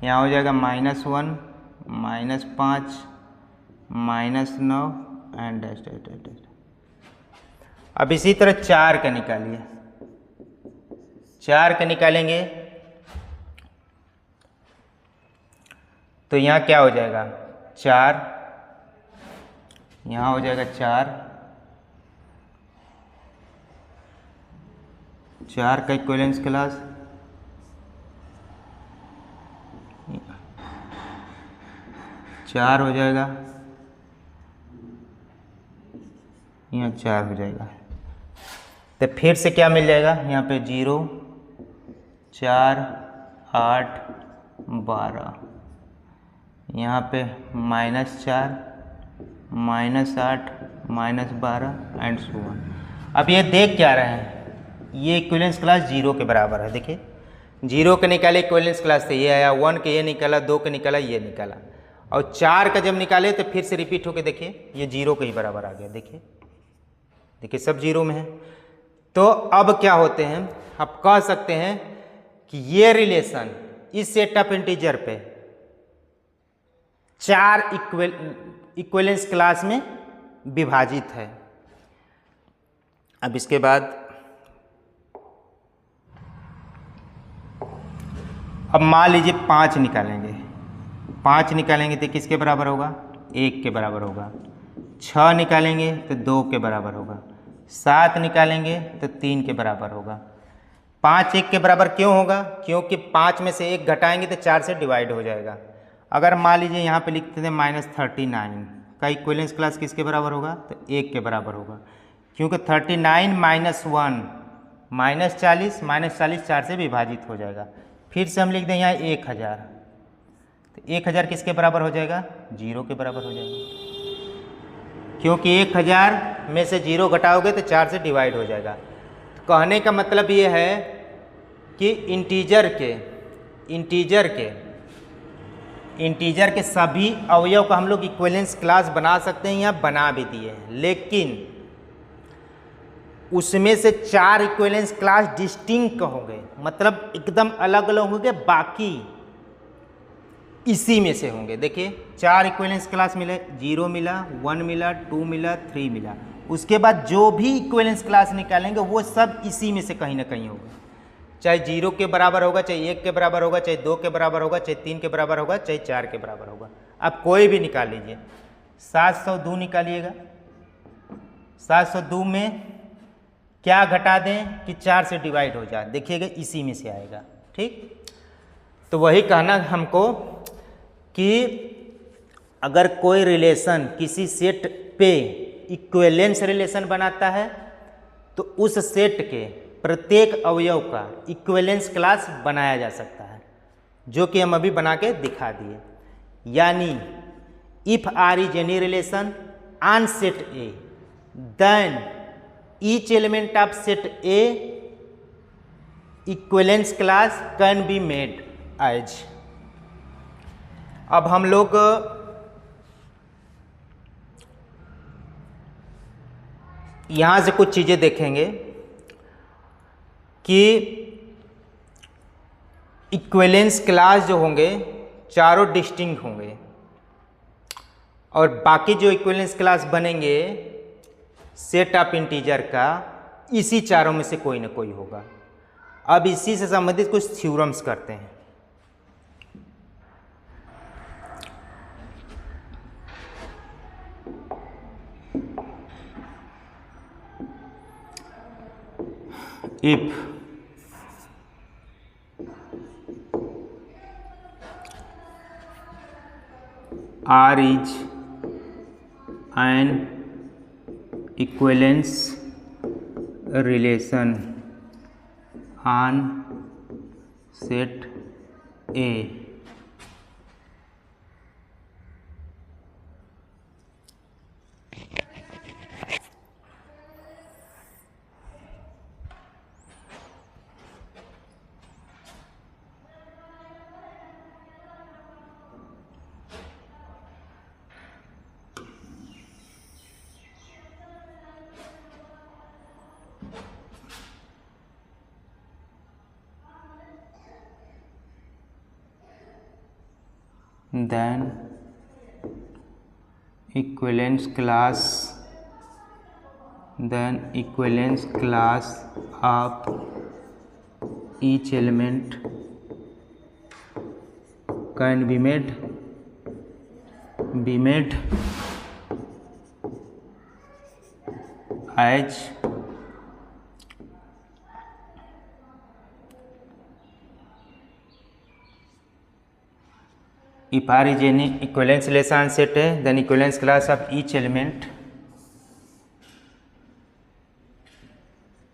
यहाँ हो जाएगा -1, -5, -9 and dash dash dash dash. अब इसी तरह 4 का निकालिए। 4 का निकालेंगे तो यहाँ क्या हो जाएगा? 4, यहाँ हो जाएगा 4 का इक्विवेलेंस क्लास, चार हो जाएगा, यहाँ 4 हो जाएगा। तो फिर से क्या मिल जाएगा? यहाँ पे 0, 4, 8, 12, यहाँ पे -4, -8 -12 एंड सो ऑन। अब ये देख क्या रहे हैं, ये इक्विवेलेंस क्लास 0 के बराबर है। देखिए 0 के निकाले इक्विवेलेंस क्लास से ये आया, 1 के ये निकाला, 2 के निकाला ये निकाला, और 4 का जब निकाले तो फिर से रिपीट होके देखिए ये 0 के ही बराबर आ गया। देखिए देखिए सब 0 में है। तो अब क्या होते हैं, आप कह सकते हैं कि ये रिलेशन इस सेट ऑफ इंटीजर पे 4 इक्विवेलेंस क्लास में विभाजित है। अब इसके बाद अब मान लीजिए 5 निकालेंगे, 5 निकालेंगे तो किसके बराबर होगा, 1 के बराबर होगा। 6 निकालेंगे तो 2 के बराबर होगा। 7 निकालेंगे तो 3 के बराबर होगा। 5 1 के बराबर क्यों होगा, क्योंकि 5 में से 1 घटाएंगे तो 4 से डिवाइड हो जाएगा। अगर मान लीजिए यहाँ पे लिखते थे -39 का इक्विवेलेंस क्लास किसके बराबर होगा, तो 1 के बराबर होगा, क्योंकि 39 -1 -40 4 से विभाजित हो जाएगा। फिर से हम लिख दें यहाँ 1000, तो 1000 किसके बराबर हो जाएगा, 0 के बराबर हो जाएगा, क्योंकि 1000 में से 0 घटाओगे तो 4 से डिवाइड हो जाएगा। तो कहने का मतलब ये है कि इंटीजर के सभी अवयव का हम लोग इक्विवेलेंस क्लास बना सकते हैं या बना भी दिए हैं, लेकिन उसमें से 4 इक्विवेलेंस क्लास डिस्टिंक्ट होंगे, मतलब एकदम अलग अलग होंगे, बाकी इसी में से होंगे। देखिए 4 इक्विवेलेंस क्लास मिले, 0 मिला, 1 मिला, 2 मिला, 3 मिला, उसके बाद जो भी इक्विवेलेंस क्लास निकालेंगे वो सब इसी में से कहीं ना कहीं होगा, चाहे 0 के बराबर होगा, चाहे 1 के बराबर होगा, चाहे 2 के बराबर होगा, चाहे 3 के बराबर होगा, चाहे 4 के बराबर होगा। आप कोई भी निकाल लीजिए। 702 निकालिएगा, 702 में क्या घटा दें कि 4 से डिवाइड हो जाए, देखिएगा इसी में से आएगा। ठीक, तो वही कहना हमको कि अगर कोई रिलेशन किसी सेट पे इक्विवेलेंस रिलेशन बनाता है तो उस सेट के प्रत्येक अवयव का इक्विवेलेंस क्लास बनाया जा सकता है, जो कि हम अभी बना के दिखा दिए। यानी if R is any relation on set A then each element of set A equivalence class can be made as. अब हम लोग यहाँ से कुछ चीज़ें देखेंगे कि इक्विवेलेंस क्लास जो होंगे चारों डिस्टिंक्ट होंगे, और बाकी जो इक्विवेलेंस क्लास बनेंगे सेट ऑफ इंटीजर का, इसी चारों में से कोई ना कोई होगा। अब इसी से संबंधित कुछ थ्योरम्स करते हैं। If R is an equivalence relation on set A, then equivalence class of each element can be made as if R is any equivalence relation set है, then equivalence class of each element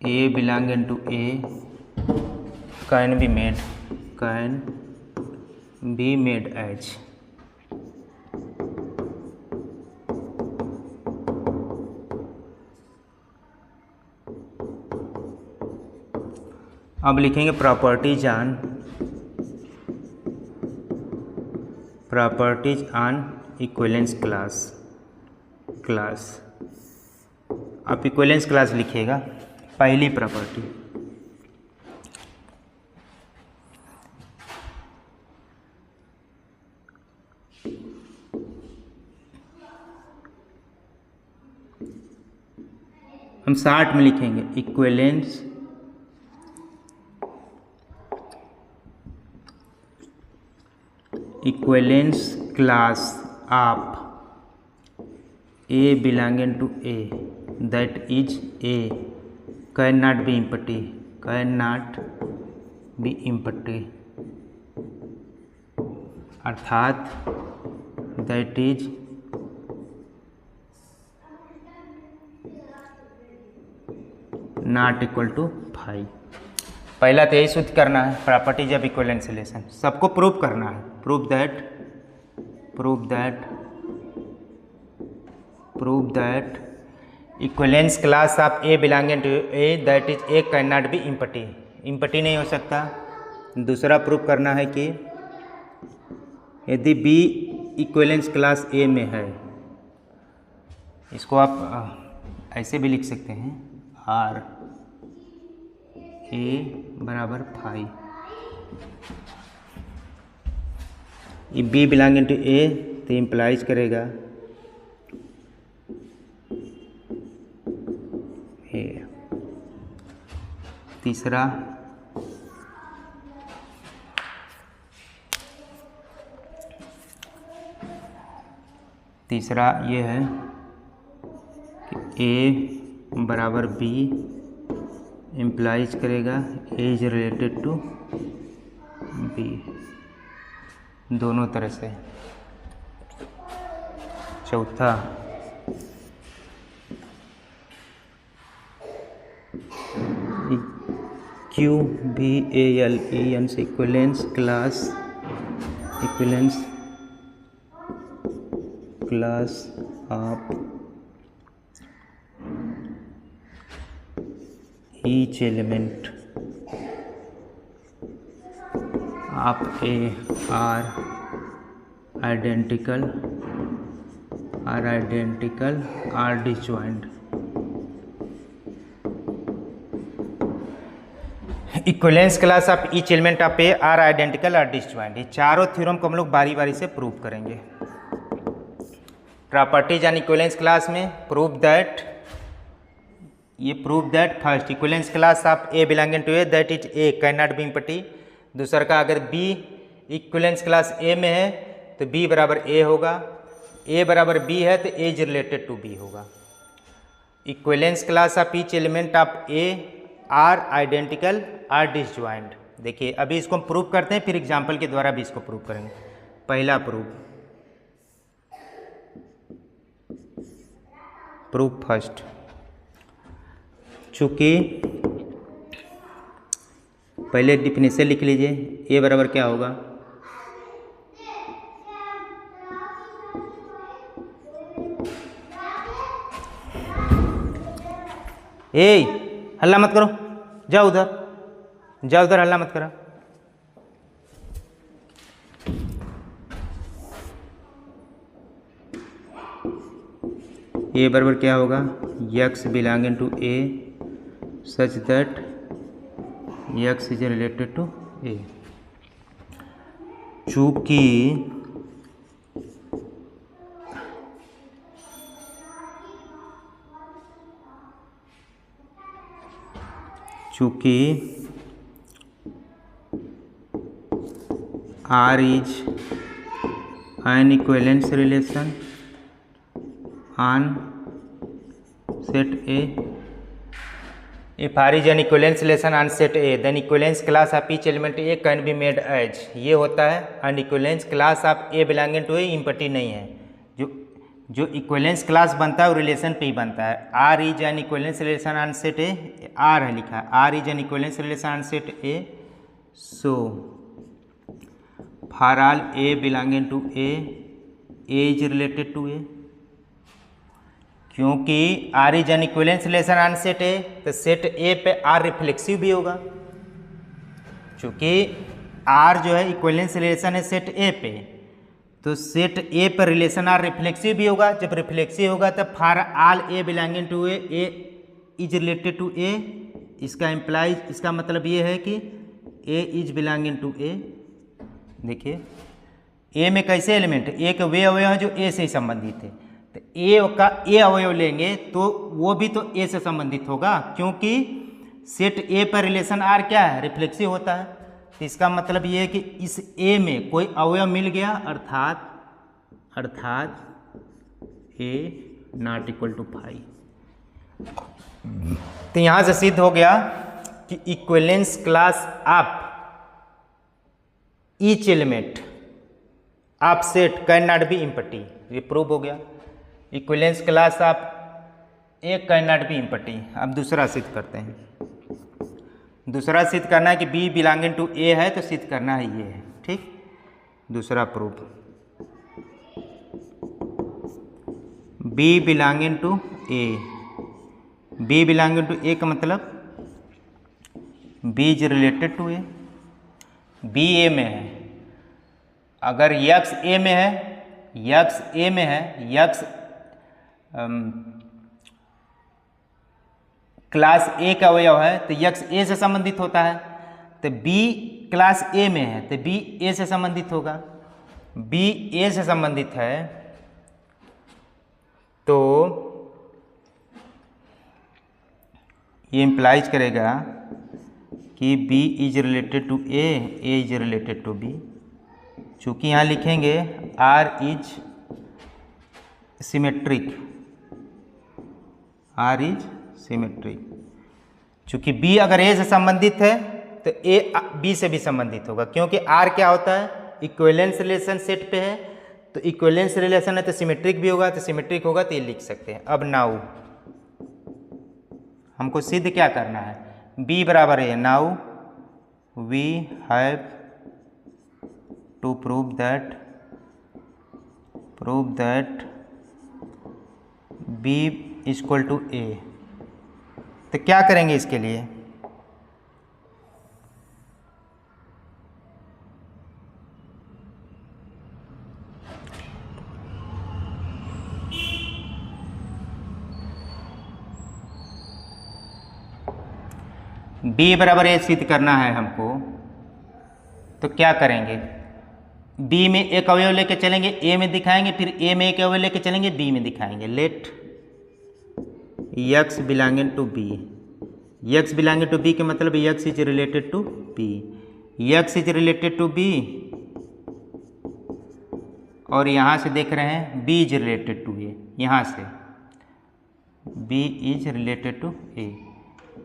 A belonging to A can be made as अब लिखेंगे properties on equivalence class. आप equivalence class लिखिएगा। पहली property, हम 60 में लिखेंगे equivalence class of A belonging to A, that is A cannot be empty, अर्थात that is not equal to 5। पहला तो यही सूत्र करना है, प्रॉपर्टीज ऑफ इक्विवेलेंस रिलेशन, सबको प्रूव करना है। Prove that equivalence class of A belonging to A that is A can not be empty नहीं हो सकता। दूसरा प्रूव करना है कि यदि बी इक्विवेलेंस क्लास ए में है, इसको आप ऐसे भी लिख सकते हैं, आर ए बराबर 5, ये बी बिलोंगिंग टू ए तो इम्प्लाइज करेगा ए। तीसरा ये है कि ए बराबर बी इम्प्लाइज करेगा A is related to B, दोनों तरह से। चौथा, QVALEN से equivalence class of each element of A are identical are disjoint। Equivalence class of each element of A are identical are disjoint. ये चारों थ्योरम को हम लोग बारी बारी से प्रूव करेंगे। प्रॉपर्टीज ऑन इक्विवेलेंस क्लास में prove that first equivalence class of A belonging to A that is A can not be empty. दूसरा का अगर बी इक्विवेलेंस क्लास ए में है तो बी बराबर ए होगा, ए बराबर बी है तो A is related to B होगा। Equivalence class of each element of A are identical are disjoint. देखिए अभी इसको हम प्रूव करते हैं, फिर एग्जाम्पल के द्वारा भी इसको प्रूव करेंगे। पहला प्रूफ फर्स्ट, चूँकि पहले डिफिनेशन लिख लीजिए, ए बराबर क्या होगा, ए हल्ला मत करो, जाओ उधर हल्ला मत करो। ए बराबर क्या होगा, x belonging to A such that x is related to A. चूँकि R is an equivalence relation on set A. If R is an equivalence relation on set A, then equivalence class of each element A can be made as। ये होता है and equivalence class of A belonging to A empty नहीं है। जो equivalence class बनता है वो relation पे ही बनता है। R is an equivalence relation on set A, R है लिखा है, R is an equivalence relation on set A, so for all A belonging to A is related to A। क्योंकि R is an equivalence relation on set A, तो set A पे R reflexive भी होगा। चूँकि are जो है equivalence relation है set A पे, तो सेट ए पर रिलेशन आर रिफ्लेक्सिव भी होगा। जब रिफ्लेक्सिव होगा तब for all A belonging to A is related to A, इसका इम्प्लाइज, इसका मतलब ये है कि A is belonging to A. देखिए ए में कैसे एलिमेंट, एक वे अवयव है जो ए से ही संबंधित है, तो ए का ए अवयव लेंगे तो वो भी तो ए से संबंधित होगा, क्योंकि सेट ए पर रिलेशन आर क्या है, रिफ्लेक्सिव होता है। तो इसका मतलब ये है कि इस ए में कोई अवयव मिल गया, अर्थात ए नॉट इक्वल टू 5। तो यहाँ से सिद्ध हो गया कि equivalence class of each element of set can not B empty, ये प्रूव हो गया। Equivalence class of A can not B empty. अब दूसरा सिद्ध करते हैं। दूसरा सिद्ध करना है कि बी बिलोंगिंग टू ए है, तो सिद्ध करना है ये है, ठीक। दूसरा proof, B belonging to A, B belonging to A का मतलब B is related to A, B A में है। अगर यक्स ए में है, यक्स ए में है, यक्स क्लास ए का अवयव है, तो यक्स ए से संबंधित होता है। तो बी क्लास ए में है तो बी ए से संबंधित होगा। बी ए से संबंधित है तो ये इम्प्लाइज करेगा कि B is related to A is related to B. चूँकि यहाँ लिखेंगे R is symmetric, R is symmetric. चूँकि बी अगर ए से संबंधित है तो ए बी से भी संबंधित होगा, क्योंकि आर क्या होता है, इक्विवेलेंस रिलेशन सेट पे है, तो इक्विवेलेंस रिलेशन है तो सिमेट्रिक भी होगा, तो सिमेट्रिक होगा तो ये लिख सकते हैं। अब नाउ हमको सिद्ध क्या करना है, बी बराबर है, now we have to prove that B equal to A. तो क्या करेंगे इसके लिए, बी बराबर ए सिद्ध करना है हमको, तो क्या करेंगे, बी में एक अवयव लेके चलेंगे, ए में दिखाएंगे, फिर ए में एक अवयव लेके चलेंगे, बी में दिखाएंगे। Let x belonging to B, x belonging to B के मतलब x is related to B, x is related to B, और यहाँ से देख रहे हैं B is related to A, यहाँ से B is related to A.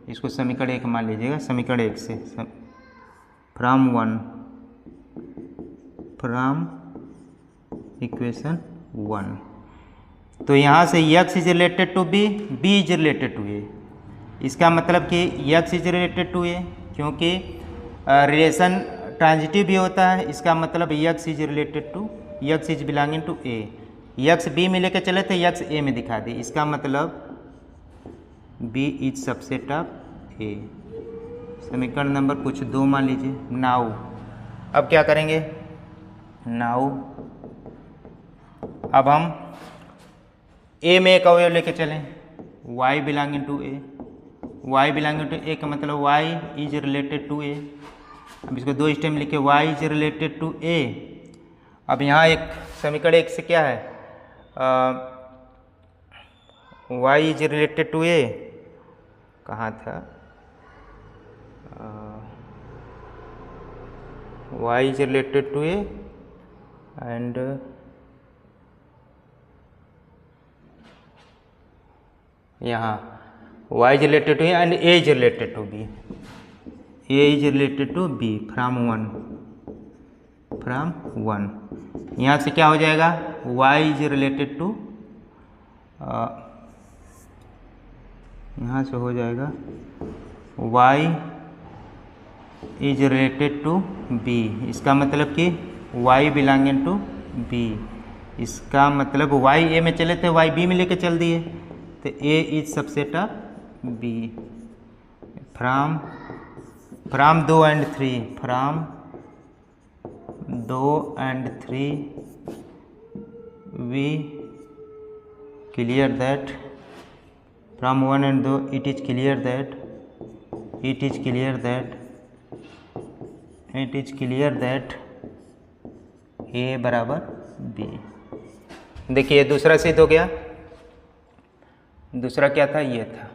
इसको समीकरण 1 मान लीजिएगा, समीकरण 1 से फ्रॉम इक्वेशन 1। तो यहाँ से x is related to B, B is related to A. इसका मतलब कि x is related to A, क्योंकि रिलेशन ट्रांजिटिव भी होता है, इसका मतलब x is related to, x is belonging to A. X B में लेकर चले थे, यक्स ए में दिखा दी, इसका मतलब बी इज सबसेट ऑफ ए। समीकरण नंबर कुछ 2 मान लीजिए। नाउ अब क्या करेंगे, नाउ अब हम ए में एक अवयव लेके चलें, y belonging to A, y belonging to A का मतलब y is related to A. अब इसको 2 स्टेप लिखे, y is related to A. अब यहाँ एक समीकरण 1 से क्या है, y is related to A, कहाँ था, y is related to A and यहाँ y is related to A and a is related to b, a is related to b from 1। यहाँ से क्या हो जाएगा, y इज रिलेटेड टू, यहाँ से हो जाएगा y is related to b। इसका मतलब कि y बिलोंगिंग टू b, इसका मतलब y a में चले थे, y b में लेके चल दिए, तो a is subset of b from from 2 and 3, from 2 and 3 we clear that, from 1 and 2 it is clear that A बराबर B। देखिए दूसरा सिद्ध हो गया। दूसरा क्या था, ये था।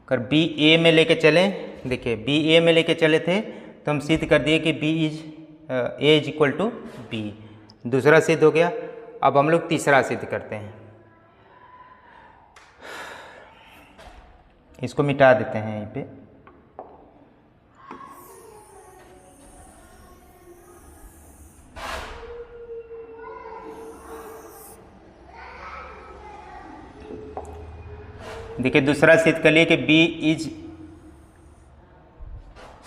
अगर बी ए में लेके चलें, देखिए बी ए में लेके चले थे तो हम सिद्ध कर दिए कि A is equal to be. दूसरा सिद्ध हो गया। अब हम लोग तीसरा सिद्ध करते हैं। इसको मिटा देते हैं यहीं पे। देखिए दूसरा सिद्ध कर लिए कि B is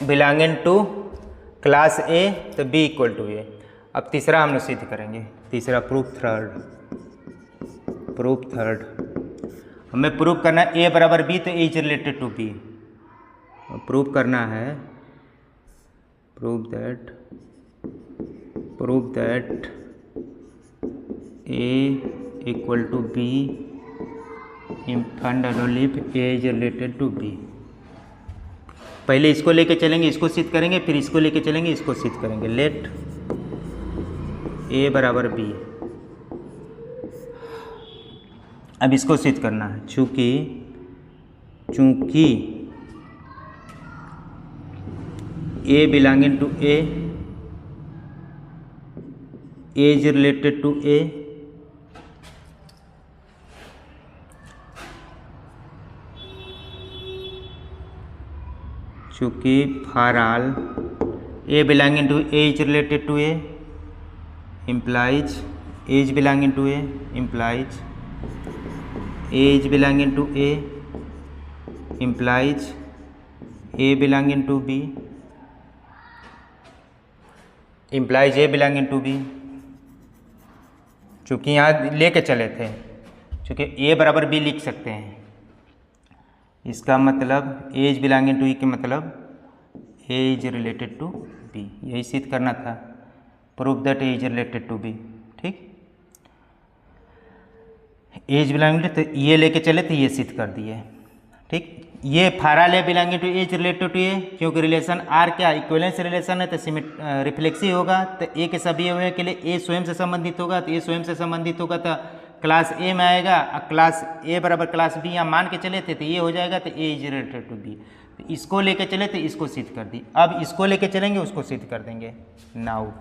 belonging to class A, तो B इक्वल टू A। अब तीसरा हम लोग सिद्ध करेंगे। तीसरा प्रूफ थर्ड हमें प्रूफ करना है A बराबर B, तो A is related to B। Proof करना है, proof that A equal to B find out only if A is related to B। पहले इसको लेके चलेंगे, इसको सिद्ध करेंगे, फिर इसको लेके चलेंगे, इसको सिद्ध करेंगे। लेट A बराबर B। अब इसको सिद्ध करना है। चूंकि A belonging to A is related to A, चूँकि for all A belonging to A is related to A implies A is belonging to A implies A is belonging to A implies A belonging to B implies A belonging to B। चूँकि यहाँ लेके चले थे, चूँकि A बराबर B लिख सकते हैं, इसका मतलब A is belonging to E के मतलब A is related to B। यही सिद्ध करना था। Proof that A is related to B। ठीक, A इज बिलोंगिंग टू, तो ये लेके चले तो ये सिद्ध कर दिए। ठीक, ये फाराल है belonging to A is related to A, क्योंकि रिलेशन R क्या इक्विवेलेंस रिलेशन है, तो रिफ्लेक्सिव होगा। तो A के सभी अवयव के लिए A स्वयं से संबंधित होगा, तो A स्वयं से संबंधित होगा तो क्लास A में आएगा। क्लास A बराबर क्लास B यहाँ मान के चले थे तो ये हो जाएगा, तो A is related to B। तो इसको लेके चले तो इसको सिद्ध कर दी। अब इसको लेके चलेंगे, उसको सिद्ध कर देंगे। Now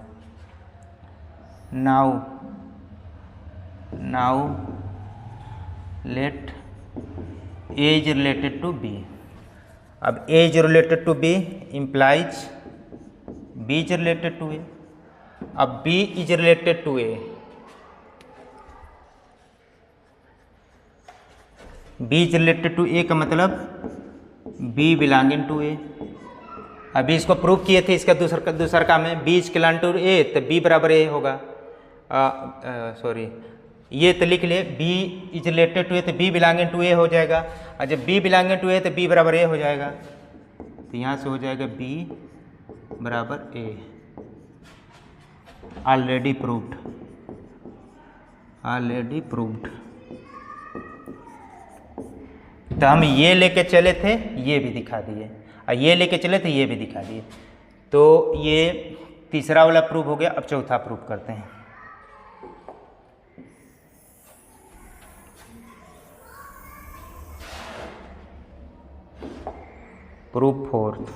let A is related to B। अब A is related to B implies B is related to A। अब B is related to A, B is related to A का मतलब B बिलोंगिंग टू A। अभी इसको prove किए थे, इसका दूसरा काम है। B is belong to A, तो B बराबर A होगा। सॉरी, ये तो लिख लिए, B is related to A, तो B बिलोंगिंग टू A हो जाएगा। और जब B बिलोंगिंग टू A तो B बराबर A हो जाएगा, तो यहाँ से हो जाएगा B बराबर A। Already proved. तो हम ये लेके चले थे, ये भी दिखा दिए, और ये लेके चले थे, ये भी दिखा दिए। तो ये तीसरा वाला प्रूफ हो गया। अब चौथा प्रूफ करते हैं। प्रूफ फोर्थ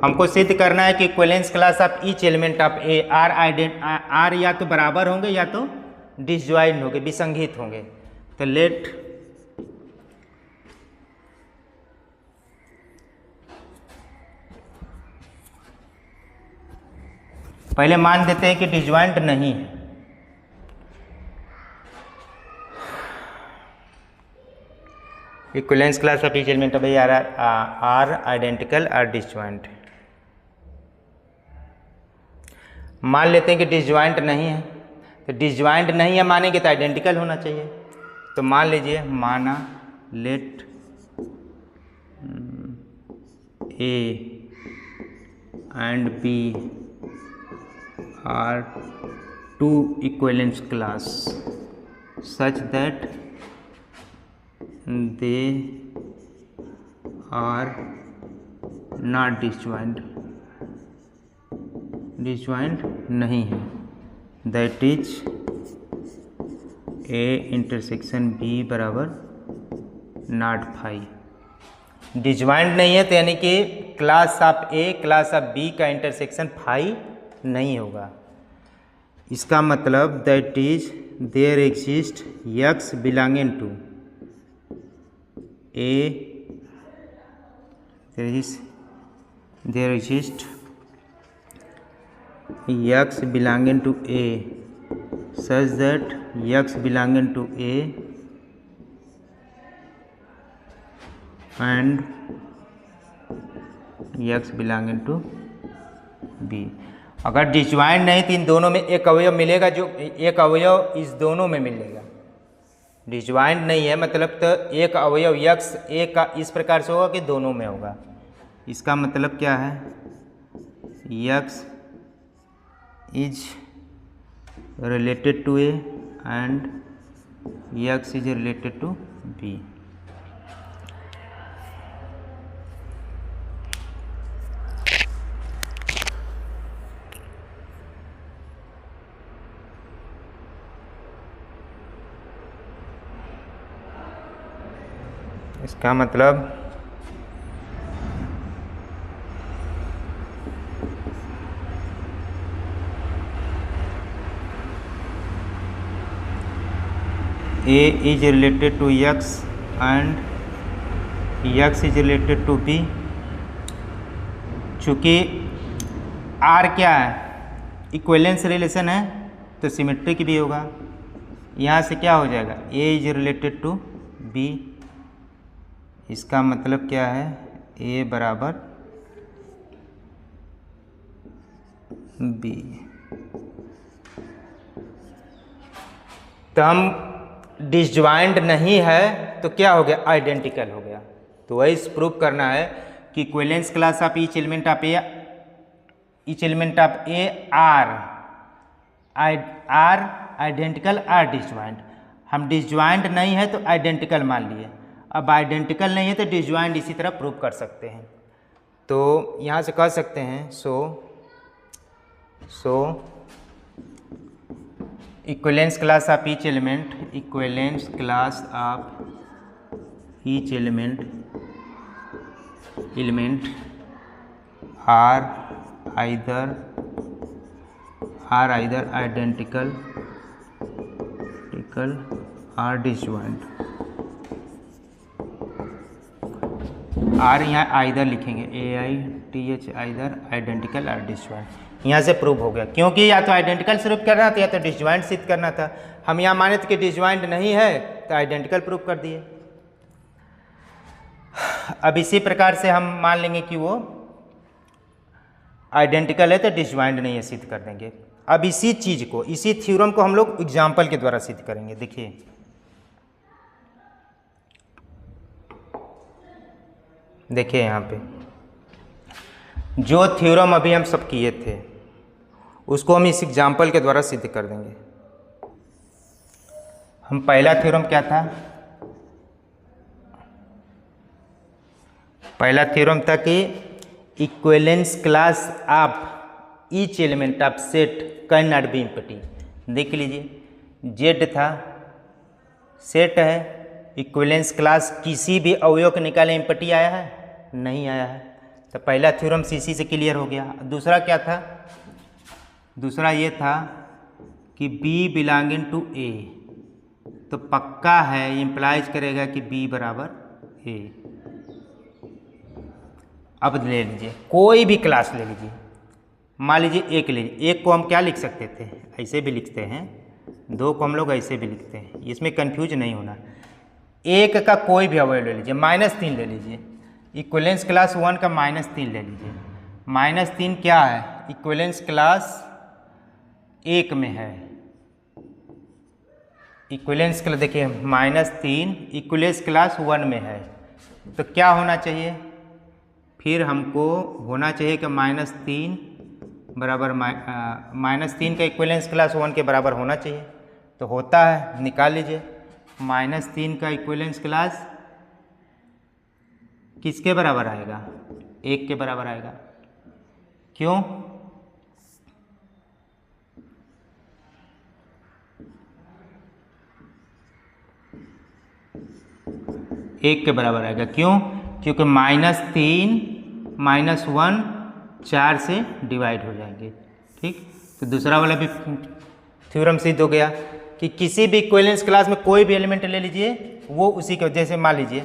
हमको सिद्ध करना है कि equivalence class of each element of A are या तो बराबर होंगे या तो डिसजॉइंट होंगे, विसंगत होंगे। तो लेट पहले मान देते हैं कि डिसजॉइंट नहीं है। Equivalence class of each element of A are identical और डिसजॉइंट। मान लेते हैं कि डिसजॉइंट नहीं है, तो डिसजॉइंट नहीं है मानेंगे तो आइडेंटिकल होना चाहिए। तो मान लीजिए, माना late A and B are two equivalence class such that they are not disjoint नहीं है, that is A intersection B बराबर नॉट फाई। डिजॉइंट नहीं है तो यानी कि class of A class of B का इंटरसेक्शन फाई नहीं होगा। इसका मतलब that is there exist x belonging to A, there exist x belonging to A such that x belonging to A and x belonging to B। अगर disjoint नहीं तो इन दोनों में एक अवयव मिलेगा, जो एक अवयव इस दोनों में मिलेगा। डिजॉइंट नहीं है मतलब तो एक अवयव x एक का इस प्रकार से होगा कि दोनों में होगा। इसका मतलब क्या है, x is related to A and x is related to B। इसका मतलब A is related to x and x is related to B। चूँकि R क्या है, इक्विवेलेंस रिलेशन है तो सिमेट्रिक भी होगा। यहाँ से क्या हो जाएगा, A is related to B। इसका मतलब क्या है, A बराबर B। तो हम डिसजॉइंट नहीं है तो क्या हो गया, आइडेंटिकल हो गया। तो वही प्रूफ करना है कि equivalence class of each element of A are identical are disjoint. हम डिसजॉइंट नहीं है तो आइडेंटिकल मान लिए, अब आइडेंटिकल नहीं है तो डिसजॉइंट इसी तरह प्रूव कर सकते हैं। तो यहाँ से कह सकते हैं so equivalence class of each element are either identical are disjoint. Are यहाँ आइदर लिखेंगे, AITH either identical are disjoint. यहाँ से प्रूव हो गया, क्योंकि या तो आइडेंटिकल सिर्फ करना था या तो डिसजॉइंट सिद्ध करना था। हम यहाँ माने थे कि डिसजॉइंट नहीं है तो आइडेंटिकल प्रूव कर दिए। अब इसी प्रकार से हम मान लेंगे कि वो आइडेंटिकल है तो डिसजॉइंट नहीं है, सिद्ध कर देंगे। अब इसी चीज़ को, इसी थ्योरम को हम लोग एग्जाम्पल के द्वारा सिद्ध करेंगे। देखिए यहाँ पे जो थ्योरम अभी हम सब किए थे उसको हम इस एग्जाम्पल के द्वारा सिद्ध कर देंगे। हम पहला थ्योरम क्या था, पहला थ्योरम था कि equivalence class of each element of set can not B empty. देख लीजिए, जेड था, सेट है, इक्विवेलेंस क्लास किसी भी अवयव के निकाले एम्प्टी आया है, नहीं आया है। तो पहला थ्योरम इसी से क्लियर हो गया। दूसरा क्या था, दूसरा ये था कि B बिलोंगिंग टू A, तो पक्का है, इम्प्लाइज करेगा कि B बराबर A। अब ले लीजिए कोई भी क्लास ले लीजिए, मान लीजिए एक ले लीजिए। एक को हम क्या लिख सकते थे, ऐसे भी लिखते हैं, दो को हम लोग ऐसे भी लिखते हैं, इसमें कंफ्यूज नहीं होना। एक का कोई भी अवयव ले लीजिए, -3 ले लीजिए, इक्विवेलेंस क्लास 1 का -3 ले लीजिए। -3 क्या है, इक्विवेलेंस क्लास 1 में है। इक्विवेलेंस क्लास देखिए -3 इक्विवेलेंस क्लास 1 में है, तो क्या होना चाहिए, फिर हमको होना चाहिए कि -3 बराबर -3 का इक्विवेलेंस क्लास 1 के बराबर होना चाहिए। तो होता है, निकाल लीजिए। -3 का इक्विवेलेंस क्लास किसके बराबर आएगा, 1 के बराबर आएगा। क्यों, एक के बराबर आएगा। क्यों, क्योंकि -3 -1 4 से डिवाइड हो जाएंगे। ठीक, तो दूसरा वाला भी थ्योरम सिद्ध हो गया कि किसी भी इक्विवेलेंस क्लास में कोई भी एलिमेंट ले लीजिए, वो उसी के, जैसे मान लीजिए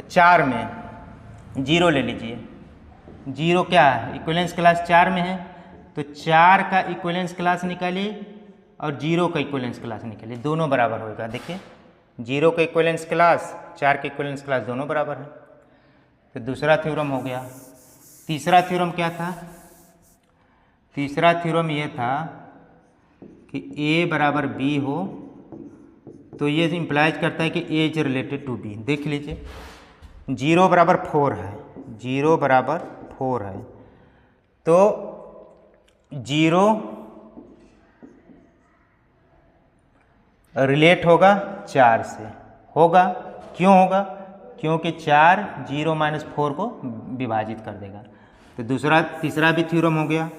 4 में 0 ले लीजिए। 0 क्या है, इक्विवेलेंस क्लास 4 में है, तो 4 का इक्विवेलेंस क्लास निकालिए और 0 का इक्विवेलेंस क्लास निकालिए, दोनों बराबर होगा। देखिए 0 का इक्विवेलेंस क्लास 4 के इक्विवेलेंस क्लास दोनों बराबर है। तो दूसरा थ्योरम हो गया। तीसरा थ्योरम क्या था, तीसरा थ्योरम ये था कि A बराबर B हो तो ये इम्प्लाइज करता है कि A is related to B। देख लीजिए 0 बराबर 4 है, 0 बराबर 4 है, तो 0 रिलेट होगा 4 से, होगा। क्यों होगा, क्योंकि 4 0 - 4 को विभाजित कर देगा। तो दूसरा तीसरा भी थ्योरम हो गया।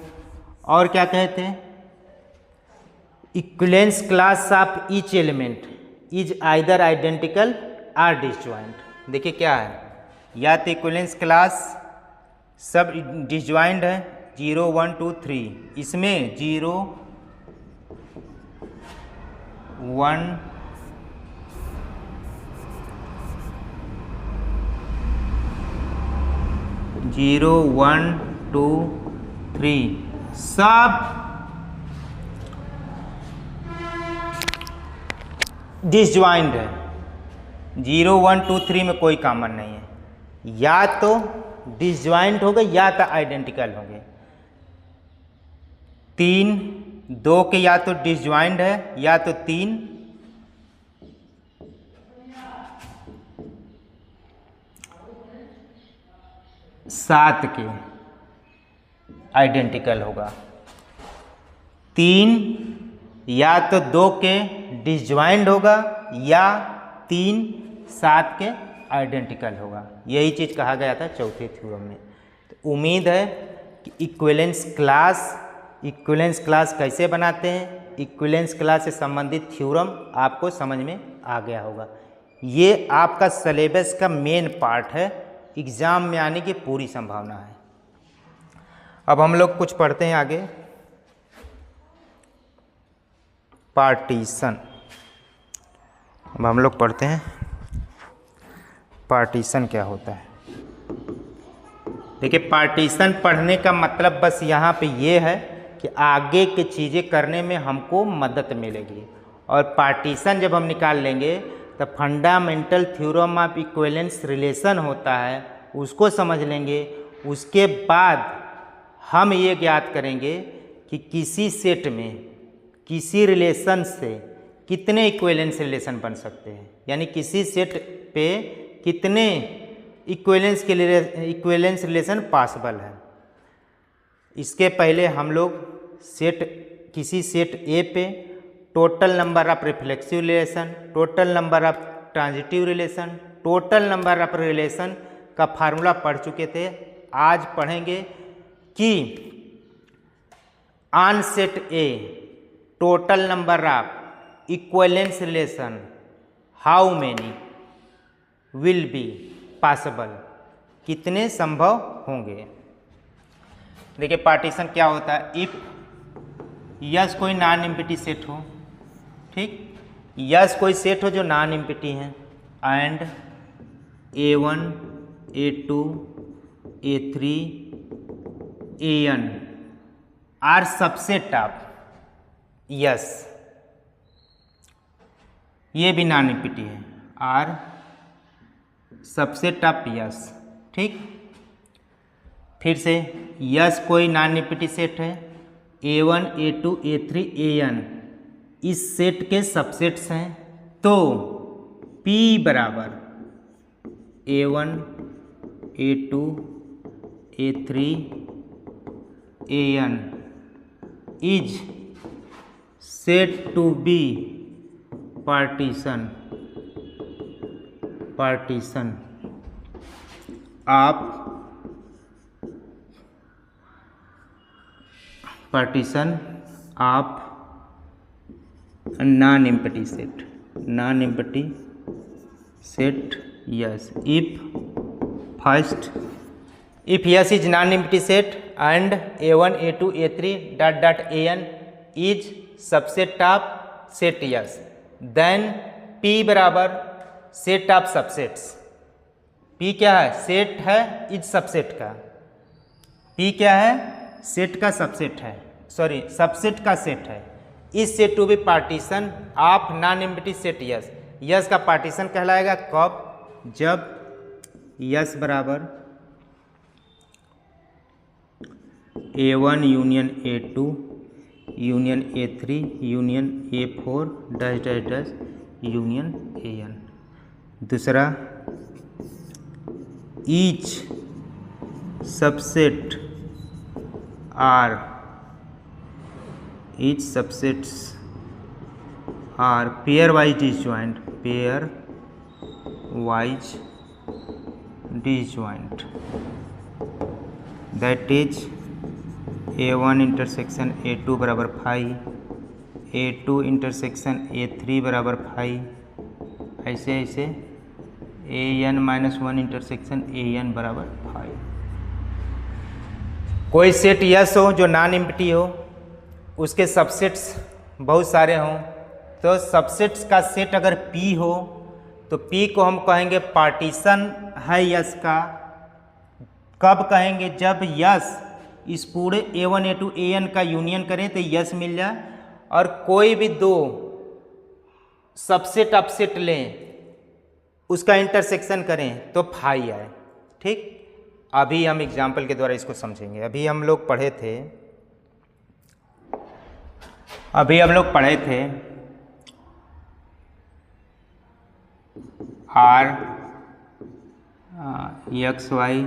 और क्या कहते हैं, equivalence class of each element is either identical are disjoint. देखिए क्या है, या तो इक्विवेलेंस क्लास सब डिसजॉइंट है 0 1 2 3, इसमें 0 1 0 1 2 3 सब डिसजॉइंट है। 0 1 2 3 में कोई कॉमन नहीं है, या तो डिसजॉइंट हो गए या तो आइडेंटिकल होंगे। 3 2 के या तो डिसजॉइंट है या तो 3 7 के आइडेंटिकल होगा। 3 या तो 2 के डिसजॉइंट होगा या 3 7 के आइडेंटिकल होगा। यही चीज़ कहा गया था चौथे थ्योरम में। तो उम्मीद है कि इक्विवेलेंस क्लास कैसे बनाते हैं, इक्विवेलेंस क्लास से संबंधित थ्योरम आपको समझ में आ गया होगा। ये आपका सिलेबस का मेन पार्ट है, एग्ज़ाम में आने की पूरी संभावना है। अब हम लोग कुछ पढ़ते हैं आगे, पार्टीशन। अब हम लोग पढ़ते हैं पार्टीशन क्या होता है। देखिए पार्टीशन पढ़ने का मतलब बस यहाँ पे ये है कि आगे की चीज़ें करने में हमको मदद मिलेगी। और पार्टीशन जब हम निकाल लेंगे तो fundamental theorem of equivalence relation होता है, उसको समझ लेंगे। उसके बाद हम ये ज्ञात करेंगे कि किसी सेट में किसी रिलेशन से कितने इक्विवेलेंस रिलेशन बन सकते हैं, यानी किसी सेट पे कितने इक्विवेलेंस रिलेशन पॉसिबल है। इसके पहले हम लोग किसी सेट ए पे total number of reflexive relation, total number of transitive relation, total number of relation का फार्मूला पढ़ चुके थे। आज पढ़ेंगे कि on set A total number of equivalence relation how many will be possible, कितने संभव होंगे। देखिए पार्टीशन क्या होता है, इफ यस कोई नॉन एम्प्टी सेट हो, ठीक, यस कोई सेट हो जो नॉन एम्प्टी है, and A1 A2 A3 AN are subset of yes, ये भी नॉन एम्प्टी है, आर सबसेट ऑफ यस, ठीक। फिर से यस कोई नॉन एम्प्टी सेट है, A1 A2 A3 AN इस सेट के सबसेट्स हैं, तो P बराबर A1 A2 A3 AN is said to be partition of non-empty set. Yes, if yes is non-empty set and A1 A2 A3 an is subset of set yes, then P बराबर set of subsets. P क्या है? Set है is subset का। P क्या है? Set का subset है, sorry subset का सेट है। Is set to be partition of non empty set S. S का पार्टीशन कहलाएगा कब? जब यस बराबर A1 union A2 union A3 union A4 dash dash dash union AN। दूसरा, each subset are pairwise disjoint that is A1 intersection A2 बराबर phi, A2 intersection A3 बराबर phi, ऐसे ऐसे AN-1 इंटरसेक्शन AN बराबर phi. कोई set yes हो जो non empty हो, उसके सबसेट्स बहुत सारे हों, तो सबसेट्स का सेट अगर P हो तो P को हम कहेंगे पार्टीशन है यस का। कब कहेंगे? जब यस इस पूरे A1 A2 AN का यूनियन करें तो यस मिल जाए, और कोई भी दो सबसेट अपसेट लें उसका इंटरसेक्शन करें तो फाई आए। ठीक, अभी हम एग्जाम्पल के द्वारा इसको समझेंगे। अभी हम लोग पढ़े थे आर एक्स वाई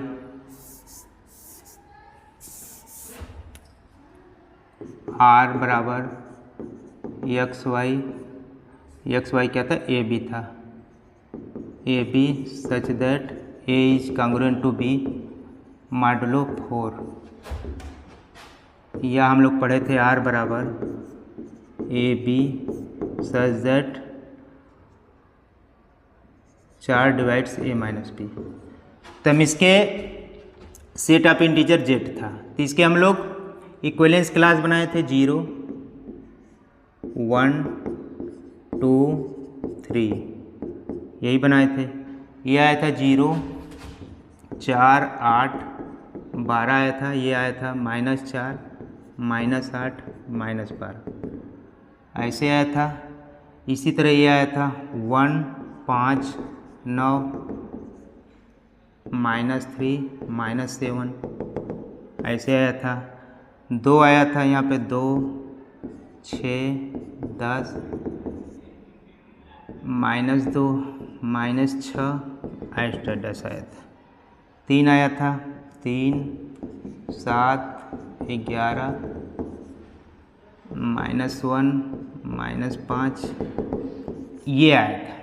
आर बराबर एक्स वाई क्या था? ए बी था। A B such that A is congruent to B modulo 4। या हम लोग पढ़े थे आर बराबर A B such that 4 divides A minus B. तब इसके सेट ऑफ इंटीजर जेड था, तो इसके हम लोग इक्विवेलेंस क्लास बनाए थे 0 1 2 3, यही बनाए थे। ये आया था 0 4 8 12 आया था, ये आया था -4 -8 -12 ऐसे आया था। इसी तरह ये आया था 1 5 9 -3 -7 ऐसे आया था। 2 आया था यहाँ पे 2 6 10 -2 -6 एक्स्ट्रा 10 आया था। 3 आया था 3 7 11 -1 -5 ये आया था।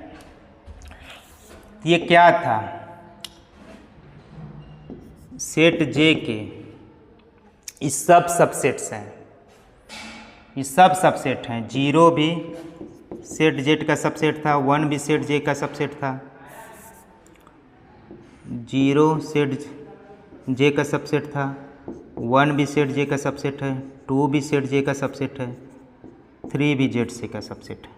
ये क्या था? सेट जे के ये सब सबसेट्स हैं, ये सब सबसेट हैं। 0 भी सेट जेड का सबसेट था, 1 भी सेट जे का सबसेट था, 0 सेट जे का सबसेट था, 1 भी सेट जे का सबसेट है, 2 भी सेट जे का सबसेट है, 3 भी जेड से का सबसेट है।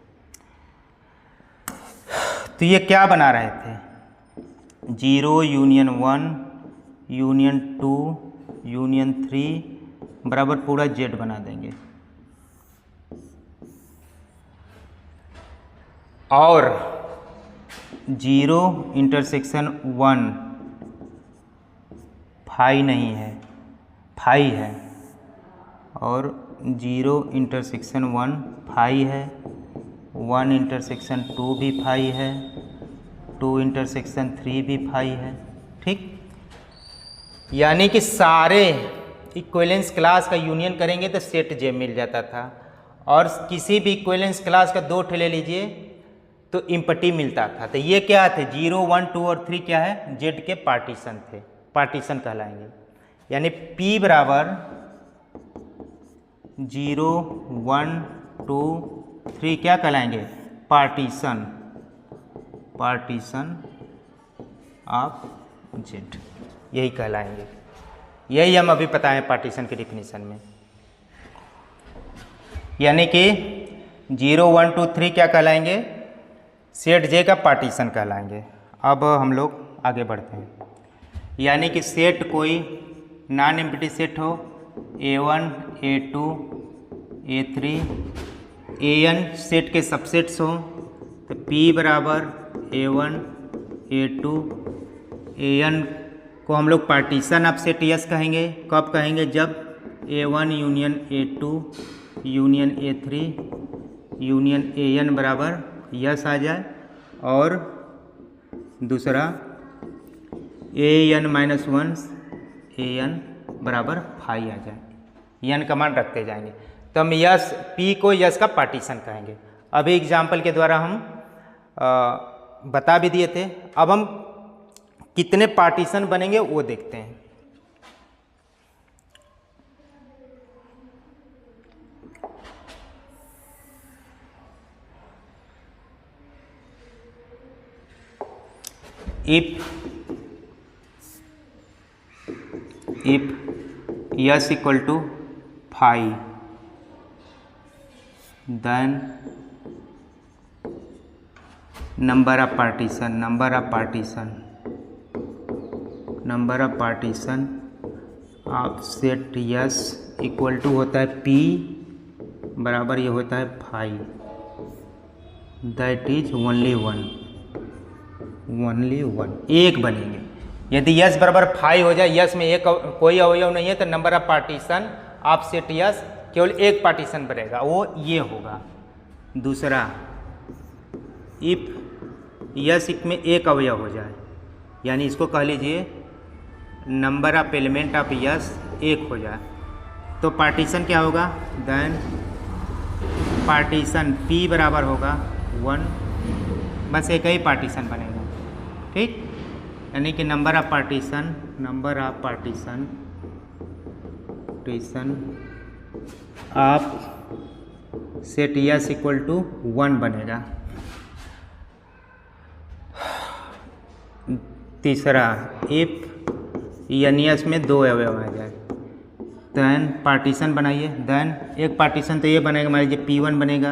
तो ये क्या बना रहे थे? 0 यूनियन 1 यूनियन 2 यूनियन 3 बराबर पूरा जेड बना देंगे, और 0 इंटरसेक्शन 1 फाई नहीं है, फाई है, और 0 इंटरसेक्शन 1 फाई है, 1 इंटरसेक्शन 2 भी फाई है, 2 इंटरसेक्शन 3 भी 5 है। ठीक, यानी कि सारे इक्विवेलेंस क्लास का यूनियन करेंगे तो सेट जे मिल जाता था, और किसी भी इक्विवेलेंस क्लास का 2 ठे ले लीजिए तो इम्पटी मिलता था। तो ये क्या थे, 0, 1, 2 और 3 क्या है, जेड के पार्टीशन थे, पार्टीशन कहलाएंगे। यानी P बराबर 0, 1, 2, 3 क्या कहलाएंगे, पार्टीशन, पार्टीशन ऑफ जेड, यही कहलाएंगे। यही हम अभी बताएं पार्टीशन के डिफिनीशन में। यानी कि 0, 1, 2, 3 क्या कहलाएंगे, सेट जे का पार्टीशन कहलाएंगे। अब हम लोग आगे बढ़ते हैं। यानी कि सेट कोई नॉन एम्प्टी सेट हो, A1, A2, A3, AN set के सबसेट्स हो, तो P बराबर A1, A2, AN को हम लोग पार्टीशन ऑफ सेट यस कहेंगे। कब कहेंगे, जब A1 union A2 union A3 union AN बराबर यस आ जाए, और दूसरा AN-1 AN बराबर 5 आ जाए, एन का मान रखते जाएंगे, तो हम यस P को यस का पार्टीशन कहेंगे। अभी एग्जाम्पल के द्वारा हम बता भी दिए थे। अब हम कितने पार्टीशन बनेंगे वो देखते हैं। if yes equal to 5, then number of partition of set S equal to होता है P बराबर ये होता है 5, दैट इज ओनली वन, एक बनेंगे। यदि यस बराबर 5 हो जाए, यस में एक कोई अवयव नहीं है, तो number of partition of set yes केवल एक पार्टीशन बनेगा, वो ये होगा। दूसरा, इफ यस में एक अवयव हो जाए, यानी इसको कह लीजिए number of element of yes एक हो जाए, तो पार्टीशन क्या होगा, देन पार्टीशन P बराबर होगा 1, बस एक ही पार्टीशन बनेगा। ठीक, यानी कि number of partition of set S equal to 1 बनेगा। तीसरा, इफ एन यस में 2 अवयव आ जाए, देन पार्टीशन बनाइए। देन एक पार्टीशन तो ये बनेगा, मान लीजिए P1 बनेगा,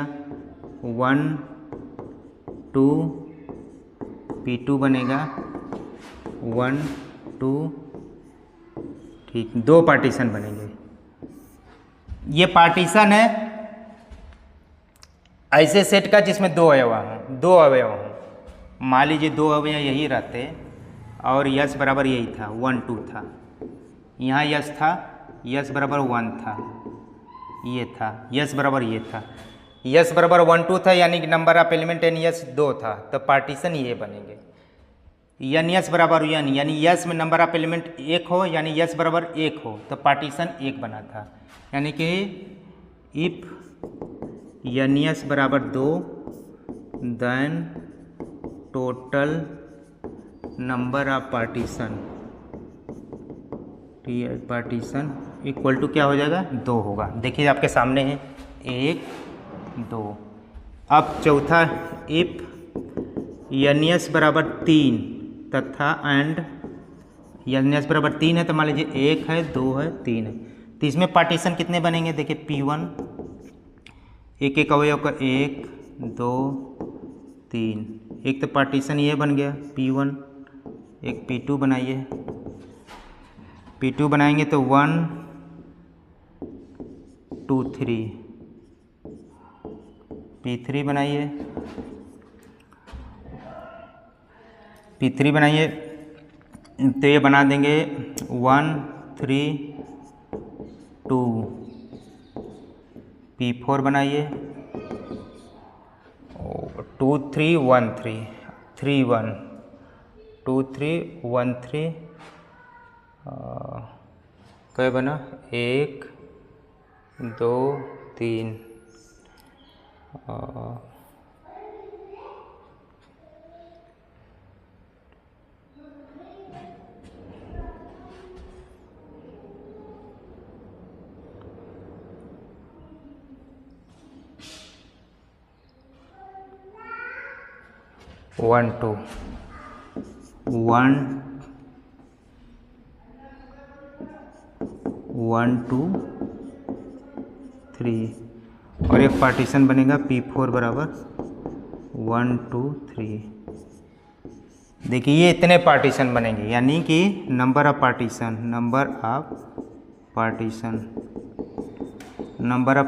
1, 2, P2 बनेगा 1, 2, ठीक, 2 पार्टीशन बनेंगे। ये पार्टीशन है ऐसे सेट का जिसमें 2 अवयव हों। मान लीजिए 2 अवयव यही रहते और यस बराबर यही था, 1, 2 था, यहाँ यस था, यस बराबर 1 था, ये था, यस बराबर ये था, यस बराबर 1, 2 था, यानी कि number of element n S 2 था, तो पार्टीशन ये बनेंगे। एन यस बराबर एन, यानी यस में नंबर ऑफ एलिमेंट 1 हो, यानी यस बराबर 1 हो, तो पार्टीशन 1 बना था। यानी कि इफ एन यस बराबर 2, then total number of partition equal to क्या हो जाएगा, 2 होगा। देखिए आपके सामने है 1, 2। अब चौथा, इफ एन यस बराबर 3 तथा एंड एन यस बराबर 3 है, तो मान लीजिए 1 है, 2 है, 3 है, तो इसमें पार्टीशन कितने बनेंगे, देखिए P1 एक एक अवयव का 1, 2, 3, एक तो पार्टीशन ये बन गया P1। एक P2 बनाइए, P2 बनाएंगे तो 1, 2, 3, P3 बनाइए, P3 बनाइए, तो ये बना देंगे 1, 3, 2, P4 बनाइए, 2, 3, 1, 3, 3, 1, 2 3 1 3 क्या बना 1 2 3 1 2 1 1 2 3 और एक पार्टीशन बनेगा P4 बराबर 1 2 3। देखिए ये इतने पार्टीशन बनेंगे, यानी कि number of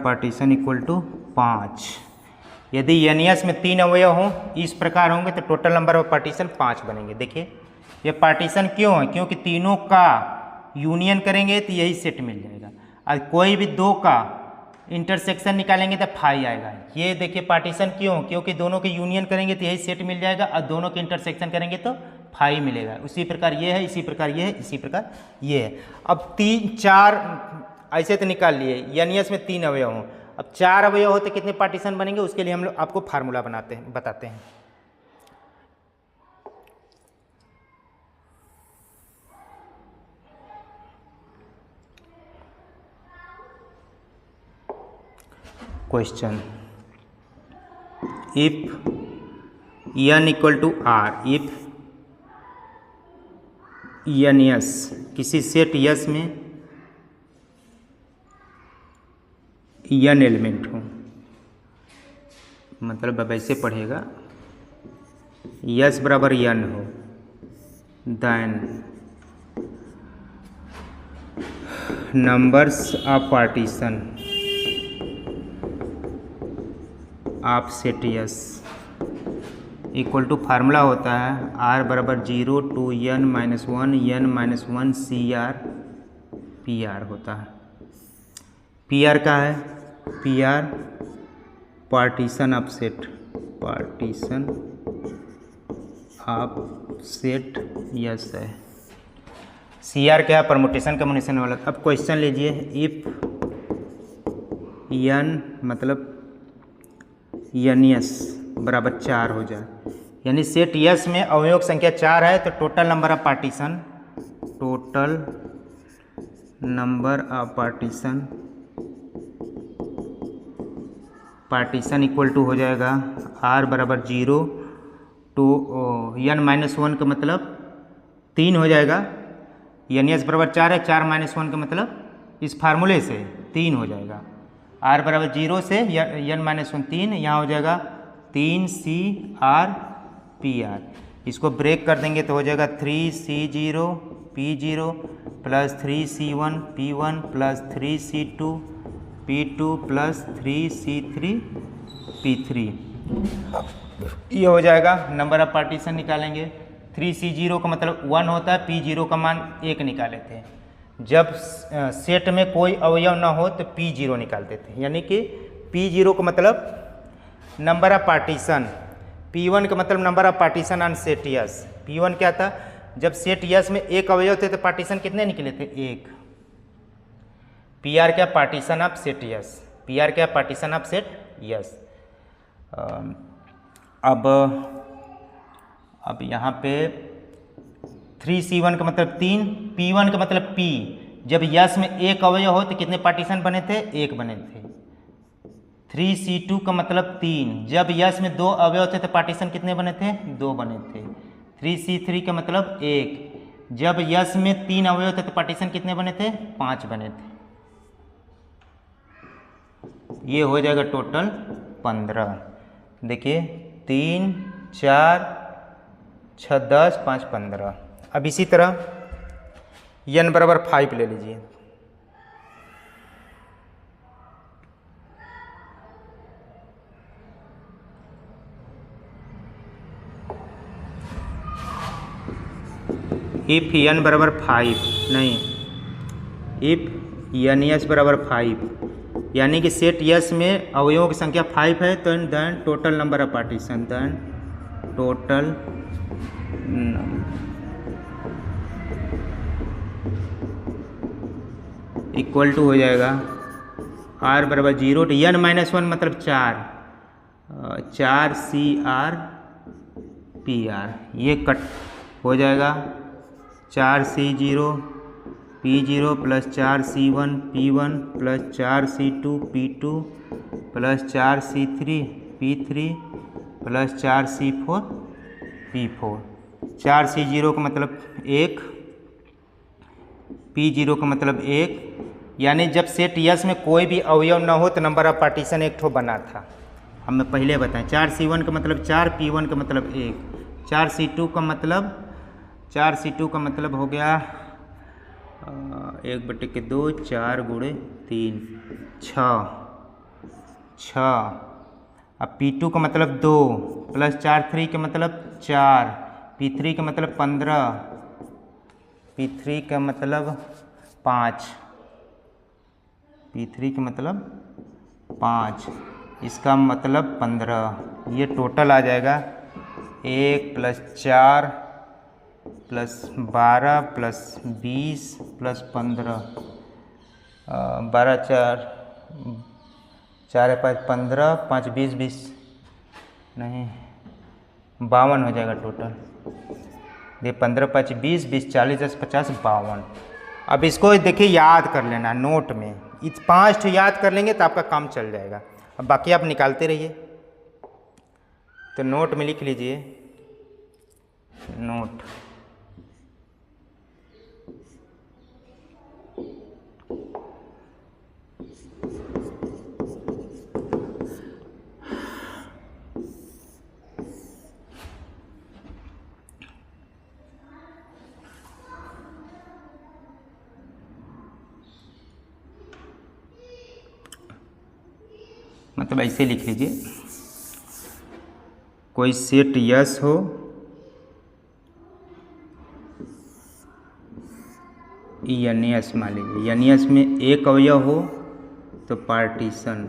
partition equal to 5। यदि एनियस में 3 अवयव हों इस प्रकार होंगे तो टोटल नंबर ऑफ पार्टीशन 5 बनेंगे। देखिए ये पार्टीशन क्यों है, क्योंकि तीनों का यूनियन करेंगे तो यही सेट मिल जाएगा, और कोई भी दो का इंटरसेक्शन निकालेंगे तो 5 आएगा। ये देखिए पार्टीशन क्यों, क्योंकि दोनों के यूनियन करेंगे तो यही सेट मिल जाएगा, और दोनों के इंटरसेक्शन करेंगे तो 5 मिलेगा। उसी प्रकार ये है, इसी प्रकार ये है, इसी प्रकार ये है। अब 3 4 ऐसे तो निकाल लिए, एनियस में 3 अवयव हों, अब 4 अवयव होते कितने पार्टीशन बनेंगे, उसके लिए हम लोग आपको फार्मूला बताते हैं। Question, if n equal to r, if एनियस किसी सेट यस में n एलिमेंट हो, मतलब अब ऐसे पढ़ेगा यस बराबर n हो, then numbers of partition of set S equal to formula होता है r बराबर 0 to n - 1 C R P R होता है। पी आर का है, P R partition of set S है। सी आर क्या है, परमुटेशन कम्युनिकेशन वाला। अब क्वेश्चन लीजिए, इफ n मतलब एनियस बराबर 4 हो जाए, यानी सेट यस में अवयव संख्या 4 है, तो total number of partition equal to हो जाएगा r बराबर 0 to n - 1 का मतलब 3 हो जाएगा। एनियस बराबर 4 है, 4 - 1 का मतलब इस फार्मूले से 3 हो जाएगा। r बराबर 0 से n - 1 3, यहाँ हो जाएगा 3 सी आर पी आर। इसको ब्रेक कर देंगे तो हो जाएगा 3C0 P0 plus 3C1 P1 plus 3C2 P2 plus 3C3 P3। ये हो जाएगा। नंबर ऑफ पार्टीशन निकालेंगे, 3C0 का मतलब 1 होता है, P0 का मान 1 निकाले थे। जब सेट में कोई अवयव ना हो तो P0 निकालते थे, यानी कि P0 का मतलब नंबर ऑफ पार्टीशन, P1 का मतलब number of partition on set yes. P1 क्या था, जब सेट यस में एक अवयव थे तो पार्टीशन कितने निकले थे, 1। PR क्या, partition of set yes. PR क्या, पार्टीशन ऑफ सेट यस। अब यहाँ पे 3C1 का मतलब 3, P1 का मतलब P, जब यस में एक अवयव हो तो कितने पार्टीशन बने थे, 1 बने थे। 3C2 का मतलब 3, जब यस में 2 अवयव थे तो पार्टीशन कितने बने थे, 2 बने थे। 3C3 का मतलब 1, जब यस में 3 अवयव थे तो पार्टीशन कितने बने थे, 5 बने थे। ये हो जाएगा टोटल 15। देखिए 3 4 6 10 5 15। अब इसी तरह n बराबर 5 ले लीजिए। इफ n बराबर 5 नहीं, इफ एन यस बराबर 5, यानी कि सेट यस में अवयवों की संख्या 5 है, तो then total number of partition, then total equal to हो जाएगा r बराबर 0 तो n-1 मतलब 4 CR PR, ये कट हो जाएगा 4C0 P0 plus 4C1 P1 plus 4C2 P2 plus 4C3 P3 plus 4C4 P4। 4C0 का मतलब 1, P0 का मतलब 1, यानी जब सेट यस में कोई भी अवयव न हो तो नंबर ऑफ पार्टीशन एक ठो बना था, हमें पहले बताएं। 4C1 का मतलब 4, P1 का मतलब 1, 4C2 का मतलब हो गया 1/2, 4 × 3 6। अब P2 का मतलब 2 प्लस 4 3 का मतलब 4, P3 का मतलब 15, P3 का मतलब 5, P3 का मतलब 5, इसका मतलब 15। ये टोटल आ जाएगा 1 प्लस 4 प्लस 12 प्लस 20 प्लस 15, 12 4 5 15, 5 20 नहीं 52 हो जाएगा टोटल। ये 15 5 20 20 40 10 50 52। अब इसको देखिए याद कर लेना नोट में, इस 5 याद कर लेंगे तो आपका काम चल जाएगा। अब बाकी आप निकालते रहिए, तो नोट में लिख लीजिए नोट। मतलब ऐसे लिख लीजिए, कोई सेट यस हो NS, मान लीजिए NS में एक अवयव हो तो पार्टीशन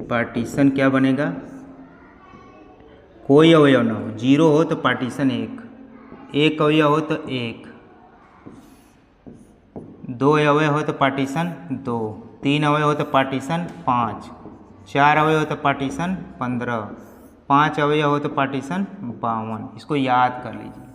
पार्टीशन क्या बनेगा, कोई अवयव ना हो, 0 हो तो पार्टीशन 1, एक अवयव हो तो 1, 2 अवयव हो तो पार्टीशन 2, 3 अवयव हो तो पार्टीशन 5, 4 अवयव हो तो पार्टीशन 15, 5 अवयव हो तो पार्टीशन 52। इसको याद कर लीजिए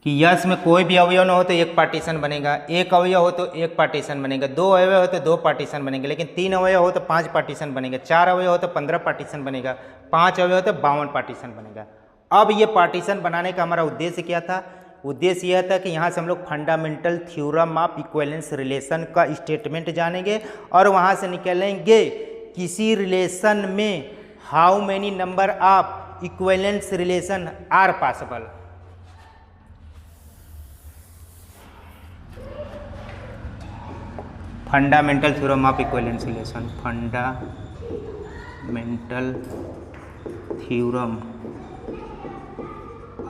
कि यस में कोई भी अवयव न हो तो एक पार्टीशन बनेगा, एक अवयव हो तो एक पार्टीशन बनेगा, 2 अवयव हो तो 2 पार्टीशन बनेंगे, लेकिन 3 अवयव हो तो 5 पार्टीशन बनेगा, 4 अवयव हो तो 15 पार्टीशन बनेगा, 5 अवयव हो तो 52 पार्टीशन बनेगा। अब ये पार्टीशन बनाने का हमारा उद्देश्य क्या था? उद्देश्य यह था कि यहाँ से हम लोग fundamental theorem of equivalence relation का स्टेटमेंट जानेंगे और वहाँ से निकलेंगे किसी रिलेशन में how many number of equivalence relation are possible. Fundamental theorem of equivalence relation, fundamental theorem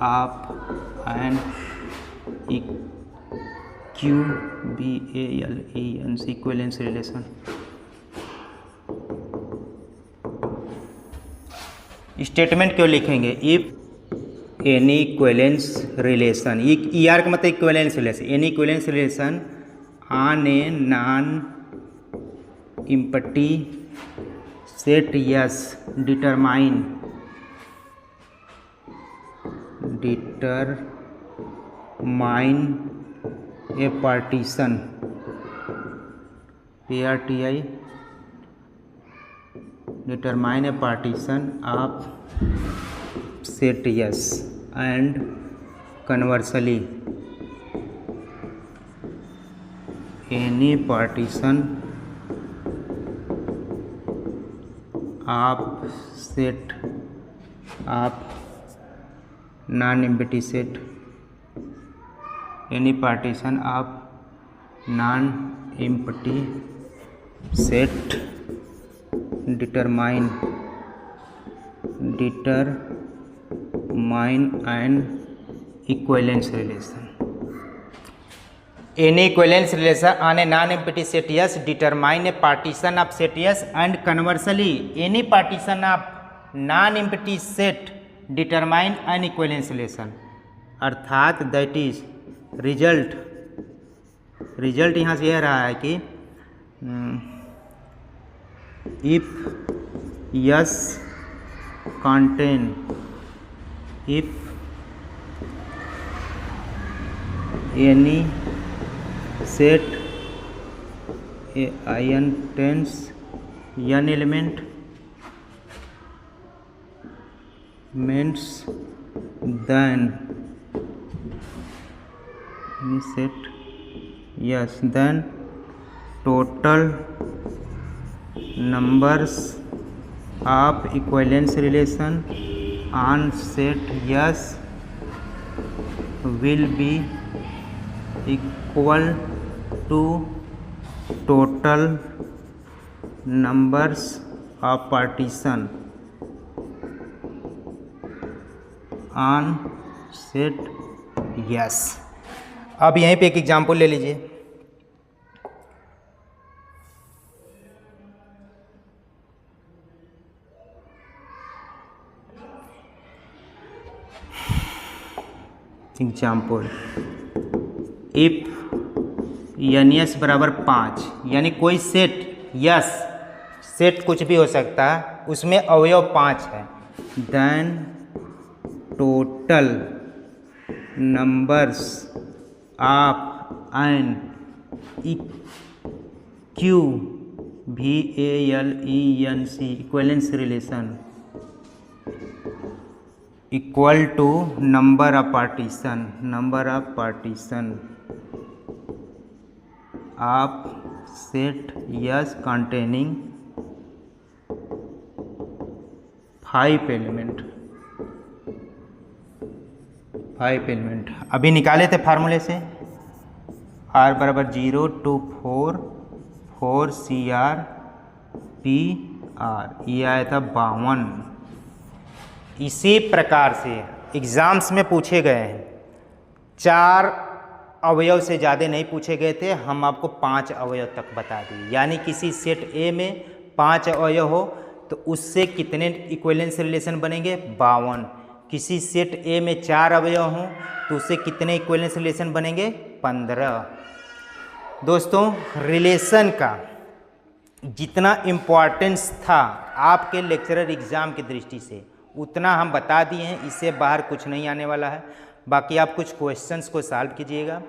of an equivalence relation. Statement क्यों लिखेंगे? If any equivalence relation, E R का मतलब equivalence relation, any equivalence relation on a non empty set S determine a partition PRTI determine a partition of set yes and conversely any partition of set of non-empty set, any partition of non-empty set determine an equivalence relation. Any equivalence relation on a non-empty set yes determine a partition of set yes and conversely any partition of non-empty set determine N equivalence relation, अर्थात that is result यहाँ से यह रहा है कि if yes contain if any set n tens n element means then set yes then total numbers of equivalence relation on set yes will be equal to total numbers of partition on set yes। अब यहीं पे एक example ले लीजिए। Example if N S बराबर 5, यानी कोई set yes, set कुछ भी हो सकता है, उसमें अवयव 5 है, then total numbers of an q VALENC equivalence relation equal to number of partition of set S containing 5 element. अभी निकाले थे फार्मूले से, R बराबर 0 2 4 4 CR PR, ये आया था 52। इसी प्रकार से एग्ज़ाम्स में पूछे गए हैं, 4 अवयव से ज़्यादा नहीं पूछे गए थे, हम आपको 5 अवयव तक बता दिए। यानी किसी सेट ए में 5 अवयव हो तो उससे कितने इक्विवेलेंस रिलेशन बनेंगे? 52। किसी सेट ए में 4 अवयव हों तो उससे कितने इक्विवेलेंस रिलेशन बनेंगे? 15। दोस्तों, रिलेशन का जितना इम्पॉर्टेंस था आपके लेक्चरर एग्ज़ाम की दृष्टि से, उतना हम बता दिए हैं। इससे बाहर कुछ नहीं आने वाला है। बाकी आप कुछ क्वेश्चंस को सॉल्व कीजिएगा।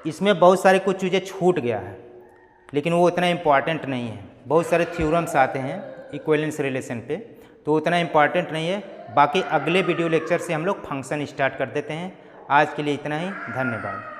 इसमें बहुत सारे कुछ चीज़ें छूट गया है, लेकिन वो उतना इम्पॉर्टेंट नहीं है। बहुत सारे थ्योरम्स आते हैं इक्विवेलेंस रिलेशन पे, तो उतना इम्पॉर्टेंट नहीं है। बाकी अगले वीडियो लेक्चर से हम लोग फंक्शन स्टार्ट कर देते हैं। आज के लिए इतना ही, धन्यवाद।